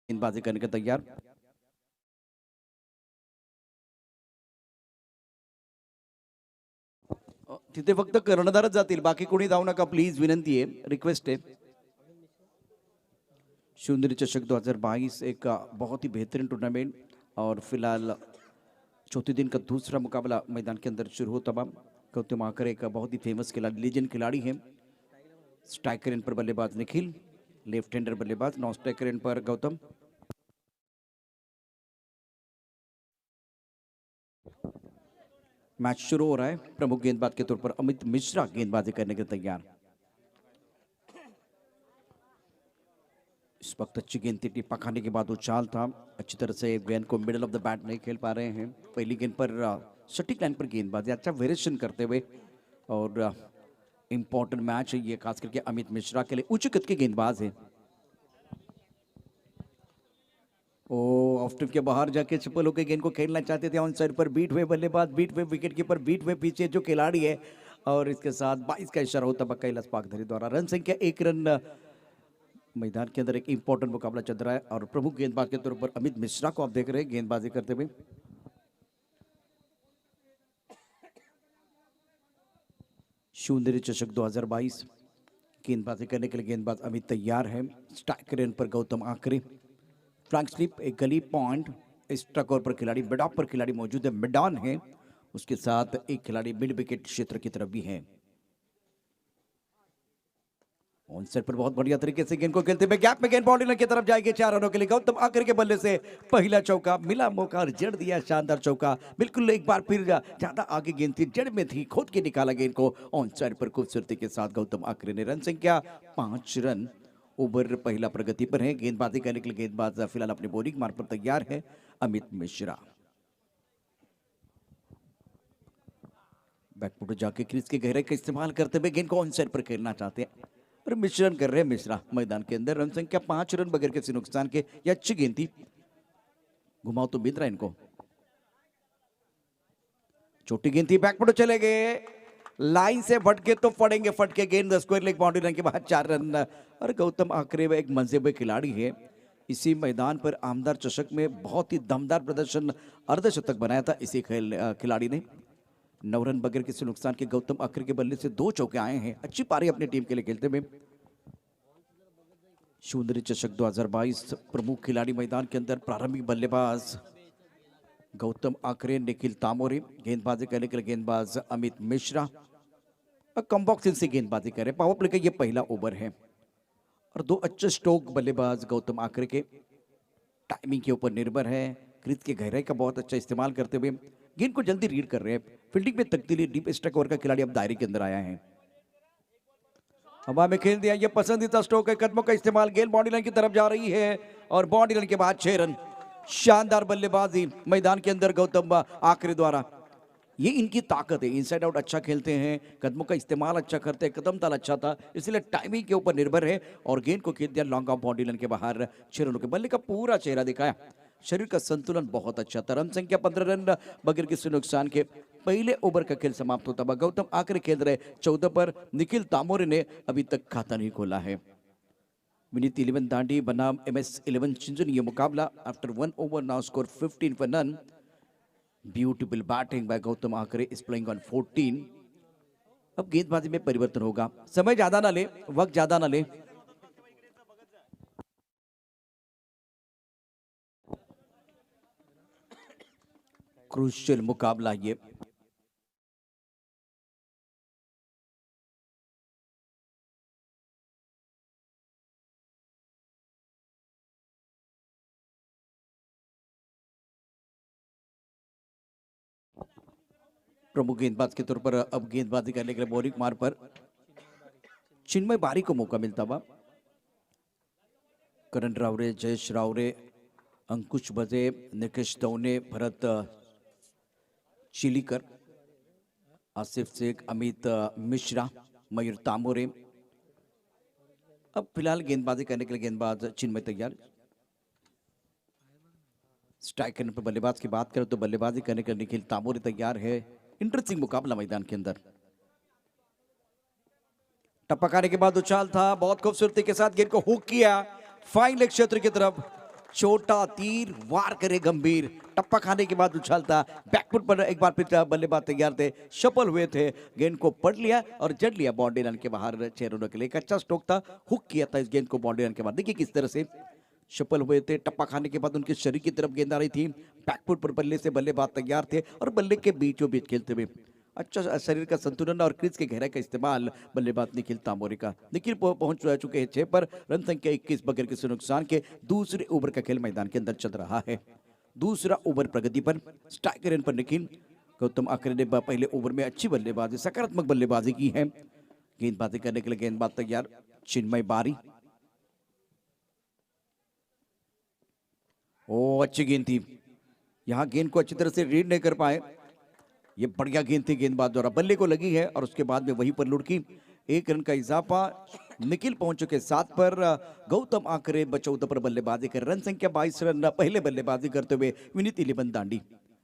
गेंदबाजी करने के तैयार। तिथे फक्त कर्णधारच जातील, बाकी कोणी जाऊ नका प्लीज, विनंती आहे, रिक्वेस्ट है। शून्य चषक 2022 एक बहुत ही बेहतरीन टूर्नामेंट और फिलहाल चौथे दिन का दूसरा मुकाबला मैदान के अंदर शुरू होता है। गौतम आकर एक बहुत ही फेमस खिलाड़ी, लीजेंड खिलाड़ी है। स्ट्राइकर एंड पर बल्लेबाज निखिल, लेफ्ट हैंडर बल्लेबाज, नॉन स्ट्राइकर एंड पर गौतम। मैच शुरू हो रहा है। प्रमुख गेंदबाज के तौर पर अमित मिश्रा गेंदबाजी करने के तैयार। इस वक्त अच्छी गेंद थी, टिप्पा खाने के बाद उछाल था, अच्छी तरह से गेंद को मिडल ऑफ द बैट नहीं खेल पा रहे हैं। पहली गेंद पर सटीक लाइन पर गेंदबाजी, अच्छा वेरिएशन करते हुए, और इंपॉर्टेंट मैच है ये खास करके अमित मिश्रा के लिए, उच्च कद के गेंदबाज है। ओ ऑफ स्टंप के बाहर जाके चप्पल होकर गेंद को खेलना चाहते थे, ऑन साइड पर बीट हुए बल्लेबाज, बीट हुए विकेट कीपर, बीट हुए पीछे जो खिलाड़ी है, और इसके साथ 22 का इशारा होता है कैलाश पाकधरी द्वारा। रन संख्या 1 रन। मैदान के अंदर एक इंपॉर्टेंट मुकाबला चल रहा है और प्रमुख गेंदबाज के तौर पर अमित मिश्रा को आप देख रहे हैं गेंदबाजी करते हुए। शून्य चषक 2022 गेंदबाजी करने के लिए गेंदबाज अमित तैयार है। स्ट्राइकर एंड पर गौतम आकरे, फ्रंट स्लिप, एक गली पॉइंट, स्ट्रक ओवर पर खिलाड़ी, मिड ऑफ पर खिलाड़ी मौजूद है, मिड ऑन है, उसके साथ एक खिलाड़ी मिड विकेट क्षेत्र की तरफ भी है। ऑन सेट पर बहुत बढ़िया तरीके से गेंद को खेलते हुए गैप में गेंद बाउंड्री लाइन की तरफ जाएगी 4 रनों के लिए। गौतम आकर के बल्ले से पहला चौका मिला, मौका और जड़ दिया, शानदार चौका। बिल्कुल एक बार फिर ज्यादा आगे गेंद थी, जड़ में थी, खोद के निकाला गेंद को ऑन साइड पर खूबसूरती के साथ गौतम आकरे ने। रन संख्या 5 रन। ओवर पहला प्रगति पर है। गेंदबाजी करने के लिए गेंदबाज फिलहाल अपने बॉलिंग मार्ग पर तैयार है अमित मिश्रा। बैकफुट जाके क्रीज के गहराई का इस्तेमाल करते हुए गेंद को ऑन साइड पर खेलना चाहते हैं और मिश्रण कर रहे हैं मिश्रा मैदान के अंदर। रन संख्या 5 रन बगैर किसी नुकसान के। यह अच्छी गेंद थी, घुमाओ तो मिल रहा है इनको। छोटी गेंद थी, बैकफुट चले गए, लाइन से फटके तो पड़ेंगे, फटके गेंद स्क्वायर लेग बाउंड्री लाइन के बाद 4 रन। और गौतम आकरे एक मंजेबे खिलाड़ी है। इसी मैदान पर आमदार चषक में बहुत ही दमदार प्रदर्शन, अर्धशतक बनाया था इसी खिलाड़ी ने। 9 रन बगैर किसी नुकसान के गौतम आकरे के बल्ले से 2 चौके आए हैं। अच्छी पारी अपनी टीम के लिए खेलते हुए। शून्य चषक 2022 प्रमुख खिलाड़ी मैदान के अंदर। प्रारंभिक बल्लेबाज गौतम आकरे, निखिल तामोरे, गेंदबाजी करने के लिए गेंदबाज अमित मिश्रा, कमबॉक्स से गेंदबाजी कर रहे हैं। पावर प्ले का ये पहला ओवर है और 2 अच्छे स्ट्रोक बल्लेबाज गौतम आकरे के। टाइमिंग के ऊपर निर्भर है, क्रीज के गहराई का बहुत अच्छा इस्तेमाल करते हुए गेंद को जल्दी रीड कर रहे हैं। फील्डिंग में तब्दीली, डीप स्ट्राइक ओवर का खिलाड़ी अब दायरे के अंदर आया है। हवा में खेल दिया, ये पसंदीदा स्ट्रोक है, कदमों का इस्तेमाल, गेंद बाउंड्री लाइन की तरफ जा रही है और बाउंड्री लाइन के बाद 6 रन। शानदार बल्लेबाजी मैदान के अंदर गौतम आकरे द्वारा। ये इनकी ताकत है, इनसाइड आउट अच्छा खेलते हैं, कदमों का इस्तेमाल अच्छा करते हैं, कदम ताल अच्छा था, इसलिए टाइमिंग के ऊपर निर्भर है और गेंद को खेल दिया लॉन्ग ऑफ बाउंड्री लाइन के बाहर। 6 रनों के बल्ले का पूरा चेहरा दिखाया, शरीर का संतुलन बहुत अच्छा था। रन संख्या 15 रन बगैर किसी नुकसान के। पहले ओवर का खेल समाप्त होता है। गौतम आकरे खेल रहे 14 पर। निखिल तामोरे ने अभी तक खाता नहीं खोला है। विनीत 11 दांडी बनाम MS 11 चिंजन ये मुकाबला। After 1 over now score 15 for none। Beautiful batting by Gautam Aakre is playing on 14। अब गेंदबाजी में परिवर्तन होगा, समय ज्यादा ना ले, वक्त ज्यादा ना ले। क्रूशियल मुकाबला ये। प्रमुख गेंदबाज के तौर पर अब गेंदबाजी करने के लिए बॉलिंग मार्ग पर चिन्मय बारी को मौका मिलता हुआ। करण रावरे, जयेश रावरे, अंकुश बजे, निकेश दौने, भरत चिलीकर, आसिफ शेख, अमित मिश्रा, मयूर तामोरे। अब फिलहाल गेंदबाजी करने के लिए गेंदबाज चिन्मय तैयार। स्ट्राइक करने पर बल्लेबाज की बात करें तो बल्लेबाजी करने के लिए निखिल तामोरे तैयार है। इंटरेस्टिंग मुकाबला मैदान के अंदर। टपकाने के बाद उछाल था, बहुत खूबसूरती के साथ गेंद को हुक किया फाइन लेग क्षेत्र की तरफ। छोटा तीर वार करे गंभीर, टप्पा खाने के बाद उछालता बैकफुट पर एक बार फिर बल्लेबाज तैयार थे, सफल हुए थे, गेंद को पढ़ लिया और जड़ लिया बाउंड्री लाइन के बाहर 6 रनों के लिए। एक अच्छा स्ट्रोक था, हुक किया था इस गेंद को बाउंड्री लाइन के बाहर। देखिए किस तरह से सफल हुए थे, टप्पा खाने के बाद उनके शरीर की तरफ गेंद आ रही थी, बैकफुट पर बल्ले से बल्लेबाज तैयार थे और बल्ले के बीचों बीच खेलते हुए अच्छा शरीर का संतुलन और क्रीज के गहराई का इस्तेमाल बल्लेबाज निखिल तांबोरी का। निखिल पहुंच चुके हैं 6 पर, रन संख्या 21 बगैर किसी नुकसान के। दूसरे ओवर का खेल मैदान के अंदर चल रहा है। दूसरा ओवर प्रगति पर, स्ट्राइकर एंड पर निखिल। गौतम आखरे ने पहले ओवर में अच्छी बल्लेबाजी, सकारात्मक बल्लेबाजी की है। गेंदबाजी करने के लिए गेंदबाज तैयार चिन्मय बारी। ओ अच्छी गेंद थी, यहां गेंद को अच्छी तरह से रीड नहीं कर पाए। ये बढ़िया गेंद थी गेंदबाज द्वारा, बल्ले को लगी है और उसके बाद में वहीं पर लुढ़की। 1 रन का इजाफा, निखिल पहुंच चुके 7 पर। गौतम आकरे 14 पर बल्लेबाजी कर, रन संख्या 22 रन। पहले बल्लेबाजी करते हुए विनीत इलेवन दांडी।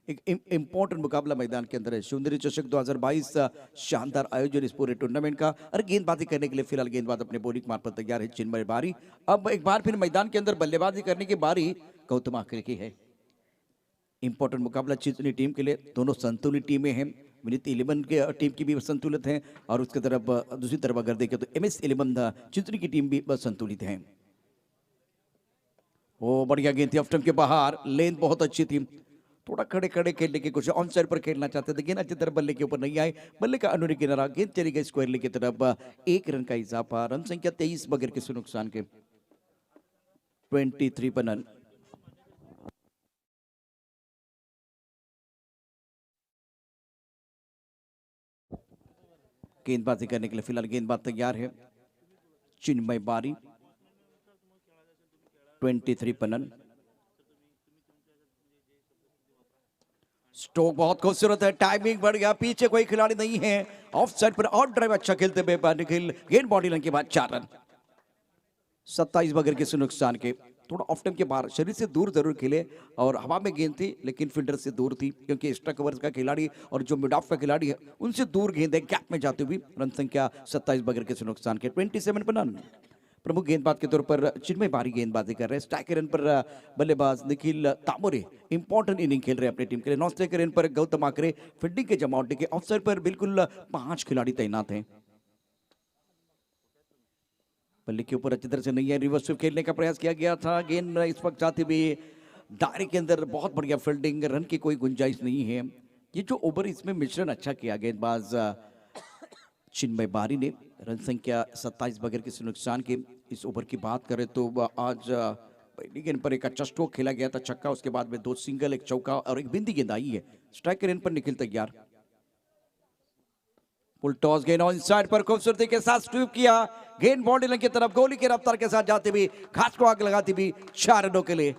एक इंपॉर्टेंट मुकाबला मैदान के अंदर है, सुंदरी चषक 2022 शानदार आयोजन इस पूरे टूर्नामेंट का। और गेंदबाजी करने के लिए फिलहाल गेंदबाज अपने बॉलिंग मार्ग पर तैयार है चिन्मय बारी। अब एक बार फिर मैदान के अंदर बल्लेबाजी करने की बारी गौतम आकरे की है। इंपॉर्टेंट मुकाबला चिंचनी टीम के लिए, दोनों संतुलित टीमें हैं। विनीत इलेवन के टीम की भी संतुलित है और उसके तरफ दूसरी तरफ अगर देखें तो MS इलेवन चिंचनी की टीम भी संतुलित है। वो बढ़िया गेंद थी, ऑफ स्टंप के बाहर, लेंथ बहुत अच्छी थी। थोड़ा खड़े खड़े खेलने की कोशिश, ऑन साइड पर खेलना चाहते थे, गेंद अच्छी तरह बल्ले के ऊपर नहीं आए, बल्ले का अनुरी किनारा, गेंद चली गई स्क्वायरली की तरफ। 1 रन का इजाफा, रन संख्या 23 बगैर किसी नुकसान के, 23 पर रन। गेंदबाजी करने के लिए फिलहाल गेंदबाज तैयार है चिन्मय बारी। 23 पर रन। स्ट्रोक बहुत खूबसूरत है, टाइमिंग बढ़ गया, पीछे कोई खिलाड़ी नहीं है। ऑफ साइड पर और ड्राइव अच्छा खेलते हुए निखिल, गेंद बॉडी लाइन के बाद 4 रन। 27 बगैर किसी नुकसान के। थोड़ा ऑफ टाइम के बाहर, शरीर से दूर जरूर खेले और हवा में गेंद थी लेकिन फील्डर से दूर थी, क्योंकि एक्स्ट्रा कवर्स का खिलाड़ी और जो मिड ऑफ का खिलाड़ी है उनसे दूर गेंद है, गैप में जाती हुई। रन संख्या 27 बगैर किसी नुकसान के, 27 पर रन। प्रमुख गेंदबाज के तौर पर चिन्मय बारी गेंदबाजी कर रहे हैं। स्ट्राइकर रन पर बल्लेबाज निखिल तामोरे इंपॉर्टेंट इनिंग खेल रहे हैं अपनी टीम के लिए। नॉन स्ट्राइकर रन पर गौतम आकरे, फील्डिंग के जमावट के ऑफसाइड पर बिल्कुल 5 खिलाड़ी तैनात हैं। बल्ले के ऊपर अच्छी तरह से नहीं है, रिवर्स स्वीप खेलने का प्रयास किया गया था, गेंद इस वक्त जाते हुए दायरे के अंदर, बहुत बढ़िया फील्डिंग, रन की कोई गुंजाइश नहीं है। ये जो ओवर, इसमें मिश्रण अच्छा किया गेंदबाज चिन्मय बारी ने। रन संख्या 27 बगैर किसी नुकसान के। इस ओवर की बात करें तो आज पहली गेंद पर एक अच्छा स्ट्रोक खेला गया था, छक्का, उसके बाद में 2 सिंगल, एक चौका और एक बिंदी गेंद आई है। स्ट्राइकर एंड पर निखिल तैयार। फुल टॉस, गेंद ऑन साइड पर खूबसूरती के साथ स्वीप किया, गेंद बाउंड्री लाइन की तरफ गोली की रफ्तार के साथ जाती हुई, घास को आग लगाती हुई, 4 रनों के लिए।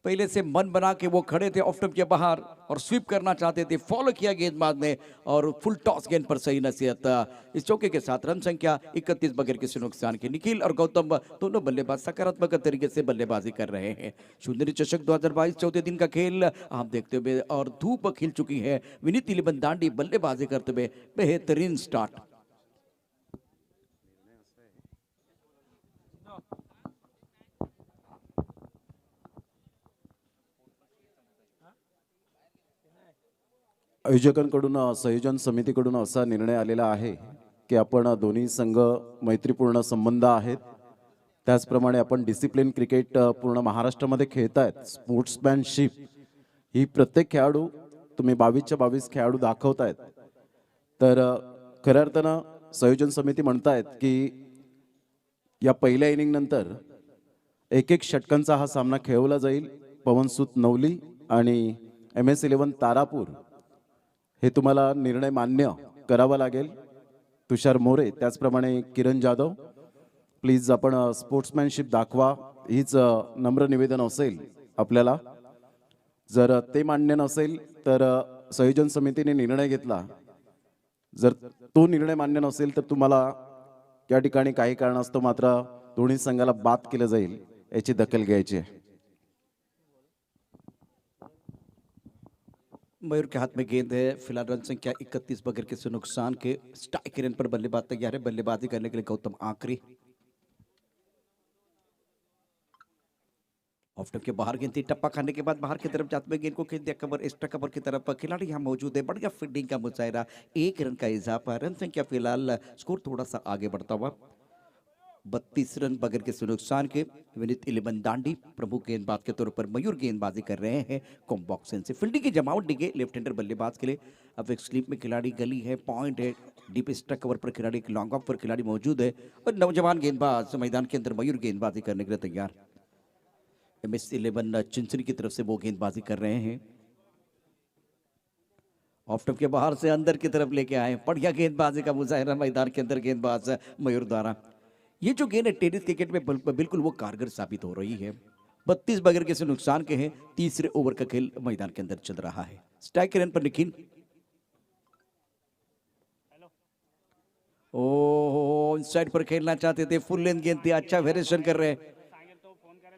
पहले से मन बना के वो खड़े थे ऑफ स्टंप के बाहर और स्वीप करना चाहते थे, फॉलो किया गेंदबाज ने और फुल टॉस गेंद पर सही नसीहत। इस चौके के साथ रन संख्या 31 बगैर किसी नुकसान के। निखिल और गौतम दोनों बल्लेबाज सकारात्मक तरीके से बल्लेबाजी कर रहे हैं। सुंदरी चषक 2022 चौथे दिन का खेल आप देखते हुए और धूप खिल चुकी है। विनीत इलेवन दांडी बल्लेबाजी करते हुए बेहतरीन स्टार्ट। आयोजकांकडून संयोजन समितीकडून असा निर्णय आलेला आहे की आपण दोन्ही संघ मैत्रीपूर्ण संबंध आहेत, त्याचप्रमाणे आपण डिसिप्लिन क्रिकेट पूर्ण महाराष्ट्रामध्ये खेळतायत, स्पोर्ट्समॅनशिप ही प्रत्येक खेळाडू, तुम्ही 22च्या 22 खेळाडू दाखवतायत। तर खऱ्या अर्थानं संयोजन समिती म्हणतायत की या पहिल्या इनिंग नंतर एक एक षटकांचा हा सामना खेळवला जाईल। पवनसुत नवली आणि MS इलेवन तारापूर हे तुम्हाला निर्णय मान्य करावा लागेल। तुषार मोरे, त्याचप्रमाणे किरण जाधव, प्लीज आपण स्पोर्ट्समॅनशिप दाखवा, हीच नम्र निवेदन असेल आपल्याला। जर ते मान्य नसेल तर संयोजन समितीने निर्णय घेतला, जर तो निर्णय मान्य नसेल तर तुम्हाला या ठिकाणी काही कारणास्तव मात्र दोन्ही संघाला बाद केलं जाईल, याची दखल घ्यायची आहे। मयूर के हाथ में गेंद है, फिलहाल रन संख्या 31 बगैर किसी नुकसान के। स्ट्राइक रन पर बल्लेबाज तैयार है, बल्लेबाजी करने के लिए गौतम आकरे। ऑफ टॉप के बाहर गेंद थी, टप्पा खाने के बाद बाहर की तरफ जाते हुए गेंद को खेल दिया कवर, एक्स्ट्रा कवर की तरफ खिलाड़ी यहाँ मौजूद है, बढ़िया फील्डिंग का मुजाहरा, 1 रन का इजाफा, रन संख्या फिलहाल स्कोर थोड़ा सा आगे बढ़ता हुआ 32 रन बगैर किसी नुकसान के। विनीत इलेवन दांडी प्रमुख गेंदबाज के तौर पर मयूर गेंदबाजी कर रहे हैं कॉम्बॉक्सन से। फील्डिंग की जमावट डिगे लेफ्ट हैंडर बल्लेबाज के लिए। अब एक स्लीप में खिलाड़ी गली है, पॉइंट है, डीप एक्स्ट्रा कवर पर खिलाड़ी, एक लॉन्ग ऑफ पर खिलाड़ी मौजूद है और नौजवान गेंदबाज मैदान के अंदर मयूर गेंदबाजी करने के लिए तैयार। MS11 चिंचरी की तरफ से वो गेंदबाजी कर रहे हैं, ऑफ टॉप के बाहर से अंदर की तरफ लेके आए, बढ़िया गेंदबाजी का मुजाहिरा मैदान के अंदर गेंदबाज मयूर द्वारा। ये जो गेंद है टेनिस क्रिकेट में बिल्कुल वो कारगर साबित हो रही है। 32 बगैर किसी नुकसान के हैं, तीसरे ओवर का खेल मैदान के अंदर चल रहा है। स्ट्राइक रन पर निखिल, ओ साइड पर खेलना चाहते थे, फुल लेंथ गेंद थी, अच्छा वेरिएशन कर रहे हैं,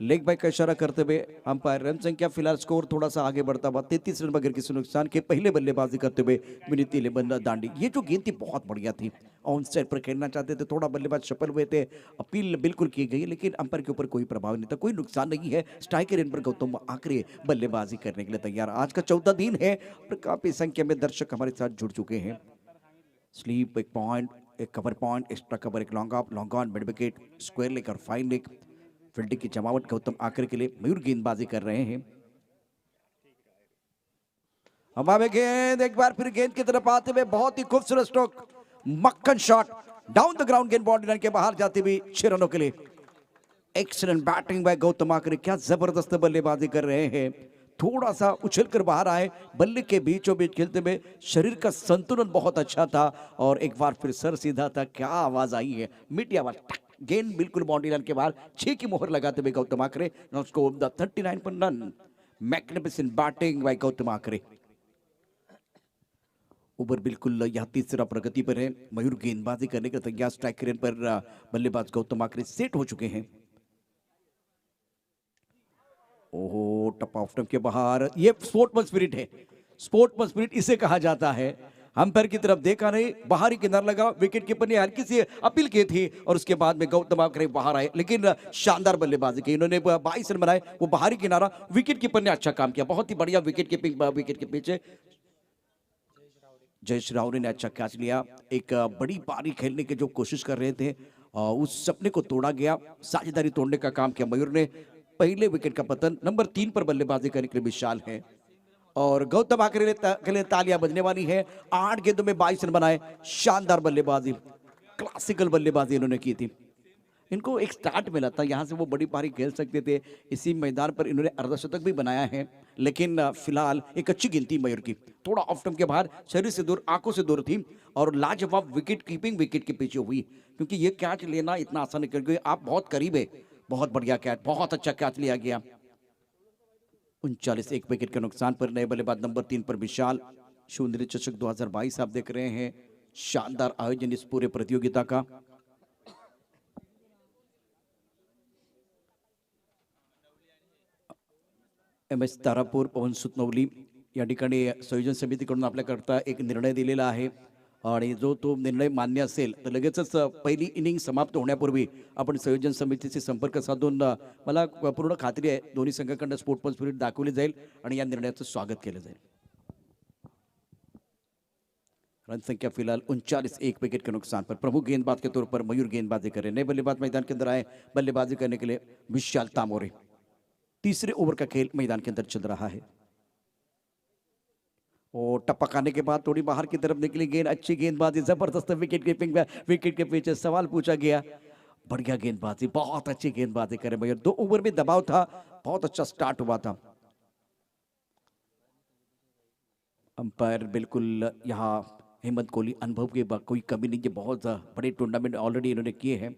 लेग बाइक का इशारा करते हुए अंपायर। रन संख्या फिलहाल स्कोर थोड़ा सा आगे बढ़ता हुआ 33 रन बगैर किसी नुकसान के। पहले बल्लेबाजी करते हुए विनीत इलेवन दांडी। ये जो गेंद थी बहुत बढ़िया थी, ऑन साइड पर खेलना चाहते थे, थोड़ा बल्लेबाज सफल हुए थे, अपील बिल्कुल की गई लेकिन अंपायर के ऊपर कोई प्रभाव नहीं था, कोई नुकसान नहीं है। स्ट्राइक रेन पर गौतम आखिरी बल्लेबाजी करने के लिए तैयार। आज का 14 दिन है और काफी संख्या में दर्शक हमारे साथ जुड़ चुके हैं। स्लीप, एक पॉइंट, एक कवर पॉइंट, एक्स्ट्रा कवर, एक long off, long on, mid wicket, square leg और फाइन लेग। फील्डिंग की जमावट गौतम आकर के लिए मयूर गेंदबाजी कर रहे हैं। हवा में गेंद, एक बार फिर गेंद की तरफ आते हुए बहुत ही खूबसूरत स्ट्रोक, मक्खन शॉट, डाउन द ग्राउंड, गेंद बाउंड्री लाइन के बाहर जाती हुई 6 रनों के लिए। एक्सीलेंट बैटिंग बाय गौतम आकर, क्या जबरदस्त बल्लेबाजी कर रहे हैं। थोड़ा सा उछल कर बाहर आए, बल्ले के बीचों बीच खेलते हुए शरीर का संतुलन बहुत अच्छा था और एक बार फिर सर सीधा था। क्या आवाज आई है, मीठी आवाज, गेंद बिल्कुल बाउंड्री लाइन के बाहर, 6 की मोहर लगाते हुए गौतम आकरे। उसको 39 पर run, magnificent batting by Gautam Aakre. Over बिल्कुल यह तीसरा प्रगति पर है, मयूर गेंदबाजी करने के तैयार। स्ट्राइक रेन पर बल्लेबाज गौतम आकरे सेट हो चुके हैं। ओहो, टप ऑफ टप के बाहर, ये स्पोर्ट्समैन स्पिरिट है, स्पोर्ट्समैन स्पिरिट इसे कहा जाता है। अंपायर की तरफ देखा नहीं, बाहरी किनारा लगा, विकेट कीपर ने हल्की सी अपील की थी और उसके बाद में गौतम आकरे बाहर आए, लेकिन शानदार बल्लेबाजी की इन्होंने। 22 रन बनाए, वो बाहरी किनारा, विकेट कीपर ने अच्छा काम किया, बहुत ही बढ़िया विकेट कीपिंग। विकेट के पीछे जयेश राहुल ने अच्छा कैच लिया। एक बड़ी पारी खेलने की जो कोशिश कर रहे थे उस सपने को तोड़ा गया, साझेदारी तोड़ने का काम किया मयूर ने। पहले विकेट का पतन, नंबर 3 पर बल्लेबाजी करने के लिए विशाल है और गौतम आकरे के लिए तालियां बजने वाली है। 8 गेंदों में 22 रन बनाए, शानदार बल्लेबाजी, क्लासिकल बल्लेबाजी इन्होंने की थी। इनको एक स्टार्ट मिला था, यहाँ से वो बड़ी पारी खेल सकते थे। इसी मैदान पर इन्होंने अर्धशतक भी बनाया है, लेकिन फिलहाल एक अच्छी गिनती मयूर की, थोड़ा ऑफ स्टंप के बाहर, शरीर से दूर, आंखों से दूर थी और लाजवाब विकेट कीपिंग विकेट के पीछे हुई, क्योंकि ये कैच लेना इतना आसान नहीं, क्योंकि आप बहुत करीब है। बहुत बढ़िया कैच, बहुत अच्छा कैच लिया गया। 39, 1 विकेट के नुकसान पर नए बल्लेबाज नंबर 3 पर विशाल। शून्य चषक 2022 आप देख रहे हैं, शानदार आयोजन इस पूरे प्रतियोगिता का। MS तारापूर, पवन सुतनवली या ठिकाणी संयोजन समितीकडून आपल्याकरता एक निर्णय दिलेला आहे आणि जो तो निर्णय मान्य असेल तर लगेचच पहिली इनिंग समाप्त होण्यापूर्वी आपण संयोजन समितीशी संपर्क साधून मला पूर्ण खात्री आहे दोन्ही संघाकडून स्पोर्ट्समन स्पिरिट दाखवली जाईल आणि या निर्णयाचं स्वागत केलं जाईल। रन संख्या फिलहाल 39, 1 विकेट के नुकसान पर। प्रमुख गेंदबाज के तौर पर मयूर गेंदबाजी कर रहे हैं। नए बल्लेबाज मैदान के अंदर आए बल्लेबाजी करने के लिए विशाल तामोरे। तीसरे ओवर का खेल मैदान के अंदर चल रहा है और टप्पा खाने के बाद थोड़ी बाहर की तरफ निकली गेंद, अच्छी गेंदबाजी, जबरदस्त विकेट कीपिंग, विकेट के पीछे सवाल पूछा गया, बढ़िया गेंदबाजी, बहुत अच्छी गेंदबाजी करे मयूर। 2 ओवर में दबाव था, बहुत अच्छा स्टार्ट हुआ था। अंपायर बिल्कुल यहाँ हेमंत कोहली, अनुभव की कोई कमी नहीं है, बहुत बड़े टूर्नामेंट ऑलरेडी इन्होंने किए हैं।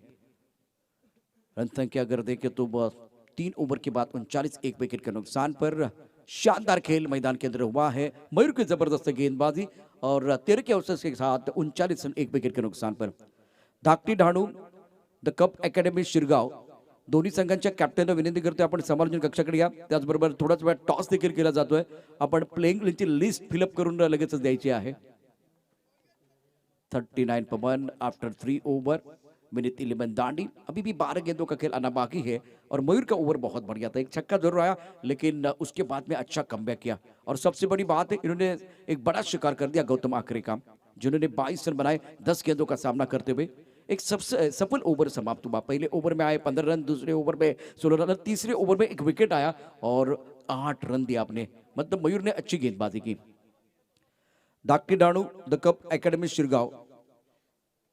रन संख्या अगर देखें तो 3 ओवर के बाद 39, 1 विकेट के नुकसान पर शानदार खेल मैदान के अंदर हुआ है। मयूर की जबरदस्त गेंदबाजी और 13 के अवसर के साथ 39 रन 1 विकेट के नुकसान पर। धाकटी Dahanu, the cup academy Shirgaon, दोन्ही संघांच्या कॅप्टनला विनंती करतोय आपण समालोचन कक्षाकडे या। त्याचबरोबर थोडाच वेळ टॉस देखील केला जातोय, आपण प्लेइंग लिस्ट फिलअप करून लगेचच द्यायची आहे। 39 पर 1 आफ्टर 3 ओवर। विनीत इलेवन दांडी। अभी भी 12 गेंदों का खेल आना बाकी है और मयूर का ओवर बहुत बढ़िया था, एक छक्का जरूर आया लेकिन उसके बाद में अच्छा कमबैक किया। और सबसे बड़ी बात है इन्होंने एक बड़ा शिकार कर दिया गौतम आखरे का, जिन्होंने 22 रन बनाए 10 गेंदों का सामना करते हुए। एक सबसे सफल ओवर समाप्त हुआ। पहले ओवर में आए 15 रन, दूसरे ओवर में 16 रन, तीसरे ओवर में एक विकेट आया और 8 रन दिया आपने, मतलब मयूर ने अच्छी गेंदबाजी की। धाकटी डाणू द कप अकॅडमी शिरगाव,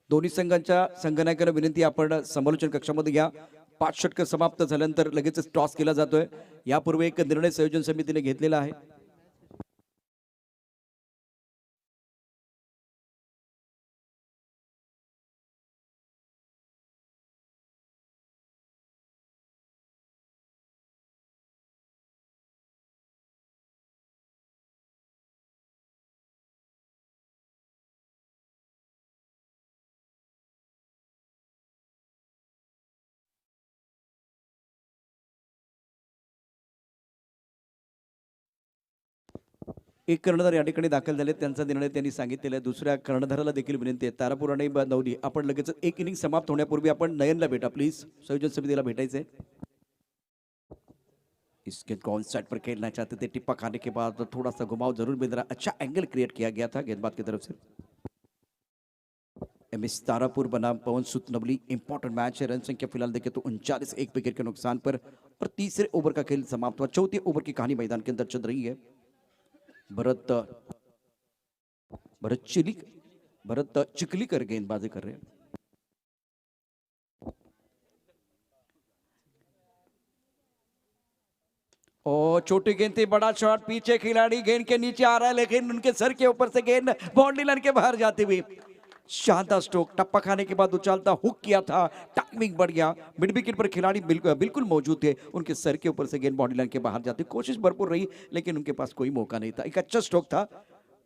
दोन्ही संघांच्या संघनायकांना विनंती आपण समालोचन कक्षामध्ये या। 5 षटक समाप्त झाल्यानंतर लगेचच टॉस केला जातोय। यापूर्वी एक निर्णय संयोजन समितीने घेतलेला आहे। एक कर्णधार या ठिकाणी दाखल झाले, त्यांचा निर्णय त्यांनी सांगितलेला आहे। दुसऱ्या कर्णधाराला देखील विनंती आहे, तारापूर आणि नवली आपण लगेच एक इनिंग समाप्त होण्यापूर्वी आपण नयनला भेटा प्लीज, संयोजन समितीला भेटायचंय। इस गेंद को ऑन साइड पर खेलना चाहते थे, टिप्पा खाने के बाद थोड़ा सा घुमाव जरूर मिल रहा, अच्छा एंगल क्रिएट किया गया था गेंदबाज की तरफ से। एमएस तारापुर बनाम पवन सुत नवली, इंपॉर्टेंट मैच है। रन संख्या फिलहाल देखें तो 39, एक विकेट के नुकसान पर और तीसरे ओवर का खेल समाप्त हुआ। चौथे ओवर की कहानी मैदान के अंदर चल रही है। भरत चिखलीकर गेंदबाजी कर रहे हैं। और छोटी गेंद थी, बड़ा शॉट, पीछे खिलाड़ी गेंद के नीचे आ रहा है लेकिन उनके सर के ऊपर से गेंद बाउंड्री लाइन के बाहर जाती हुई। शानदार स्ट्रोक, टप्पा खाने के बाद उछालता हुक किया था, टाइमिंग बढ़िया, मिड विकेट पर खिलाड़ी बिल्कुल मौजूद थे, उनके सर के ऊपर से गेंद बाउंड्री लाइन के बाहर जाती, कोशिश भरपूर रही लेकिन उनके पास कोई मौका नहीं था। एक अच्छा स्ट्रोक था,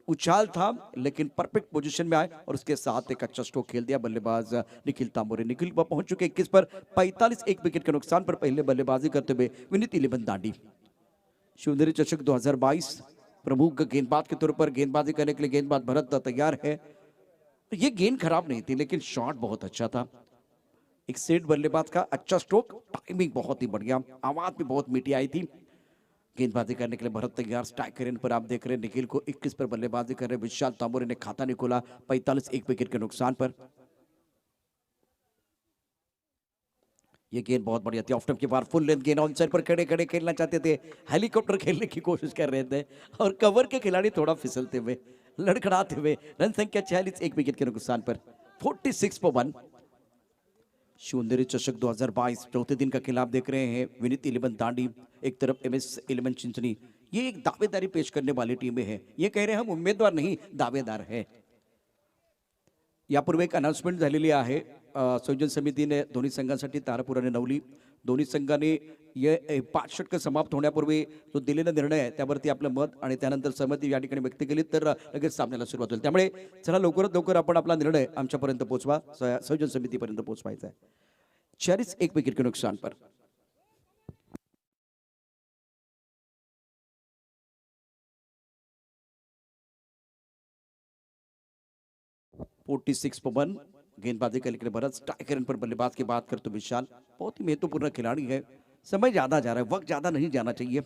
उछाल था लेकिन परफेक्ट पोजीशन में आए और उसके साथ एक अच्छा स्ट्रोक खेल दिया बल्लेबाज निखिल तांबोरे। निखिल पहुंच चुके 21 पर 45, एक विकेट के नुकसान पर पहले बल्लेबाजी करते हुए विनीत इलेवन दांडी। शिवनेरी चषक 2022 प्रमुख गेंदबाज के तौर पर गेंदबाजी करने के लिए गेंदबाज भरत तैयार है। ये गेंद खराब नहीं थी लेकिन शॉट बहुत अच्छा था, एक सेट बल्लेबाज का अच्छा स्ट्रोक, टाइमिंग बहुत ही बढ़िया, आवाज भी बहुत मीठी आई थी। गेंदबाजी करने के लिए भरत तैयार, स्ट्राइक रेंज पर आप देख रहे हैं निखिल को 21 पर बल्लेबाजी कर रहे विशाल तांबोरे ने खाता नहीं खोला 45, एक विकेट के नुकसान पर। ये गेंद बहुत बढ़िया थी, ऑफ स्टंप के बाहर फुल लेंथ गेंद, ऑन साइड पर खड़े खड़े खेलना चाहते थे, हेलीकॉप्टर खेलने की कोशिश कर रहे थे और कवर के खिलाड़ी थोड़ा फिसलते हुए, लड़खड़ाते हुए। रन संख्या 46, एक विकेट के नुकसान पर 46 पर 1। शिवनेरी चषक 2022 चौथे दिन का खेल आप देख रहे हैं। विनीत इलेवन दांडी, एक तरफ एमएस इलेवन चिंचनी। ये एक दावेदारी पेश करने वाली टीमें हैं, ये कह रहे हैं हम उम्मीदवार नहीं दावेदार है। यापूर्वी एक अनाउन्समेंट झालेली आहे संयोजन समितीने दोन्ही संघांसाठी, तारापूर आणि नवली दोन्ही संघांनी ये 5 षटक समाप्त होण्यापूर्वी जो दिलेला निर्णय आहे त्यावरती आपलं मत आणि त्यानंतर सहमती या ठिकाणी व्यक्त केली तर लगेच सामन्याला सुरुवात होईल। त्यामुळे चला लवकरात लवकर आपण आपला निर्णय आमच्यापर्यंत पोहोचवा, संयोजन समितीपर्यंत पोहोचवायचा आहे। 46, एक विकेट के नुकसान पर। फोर्टी 46 पर 1। गेंदबाजी के लिए भरत, स्ट्राइक रेंज पर बल्लेबाज की बात कर तो विशाल बहुत ही महत्वपूर्ण खिलाड़ी है। समय ज्यादा जा रहा है, वक्त ज्यादा नहीं जाना चाहिए।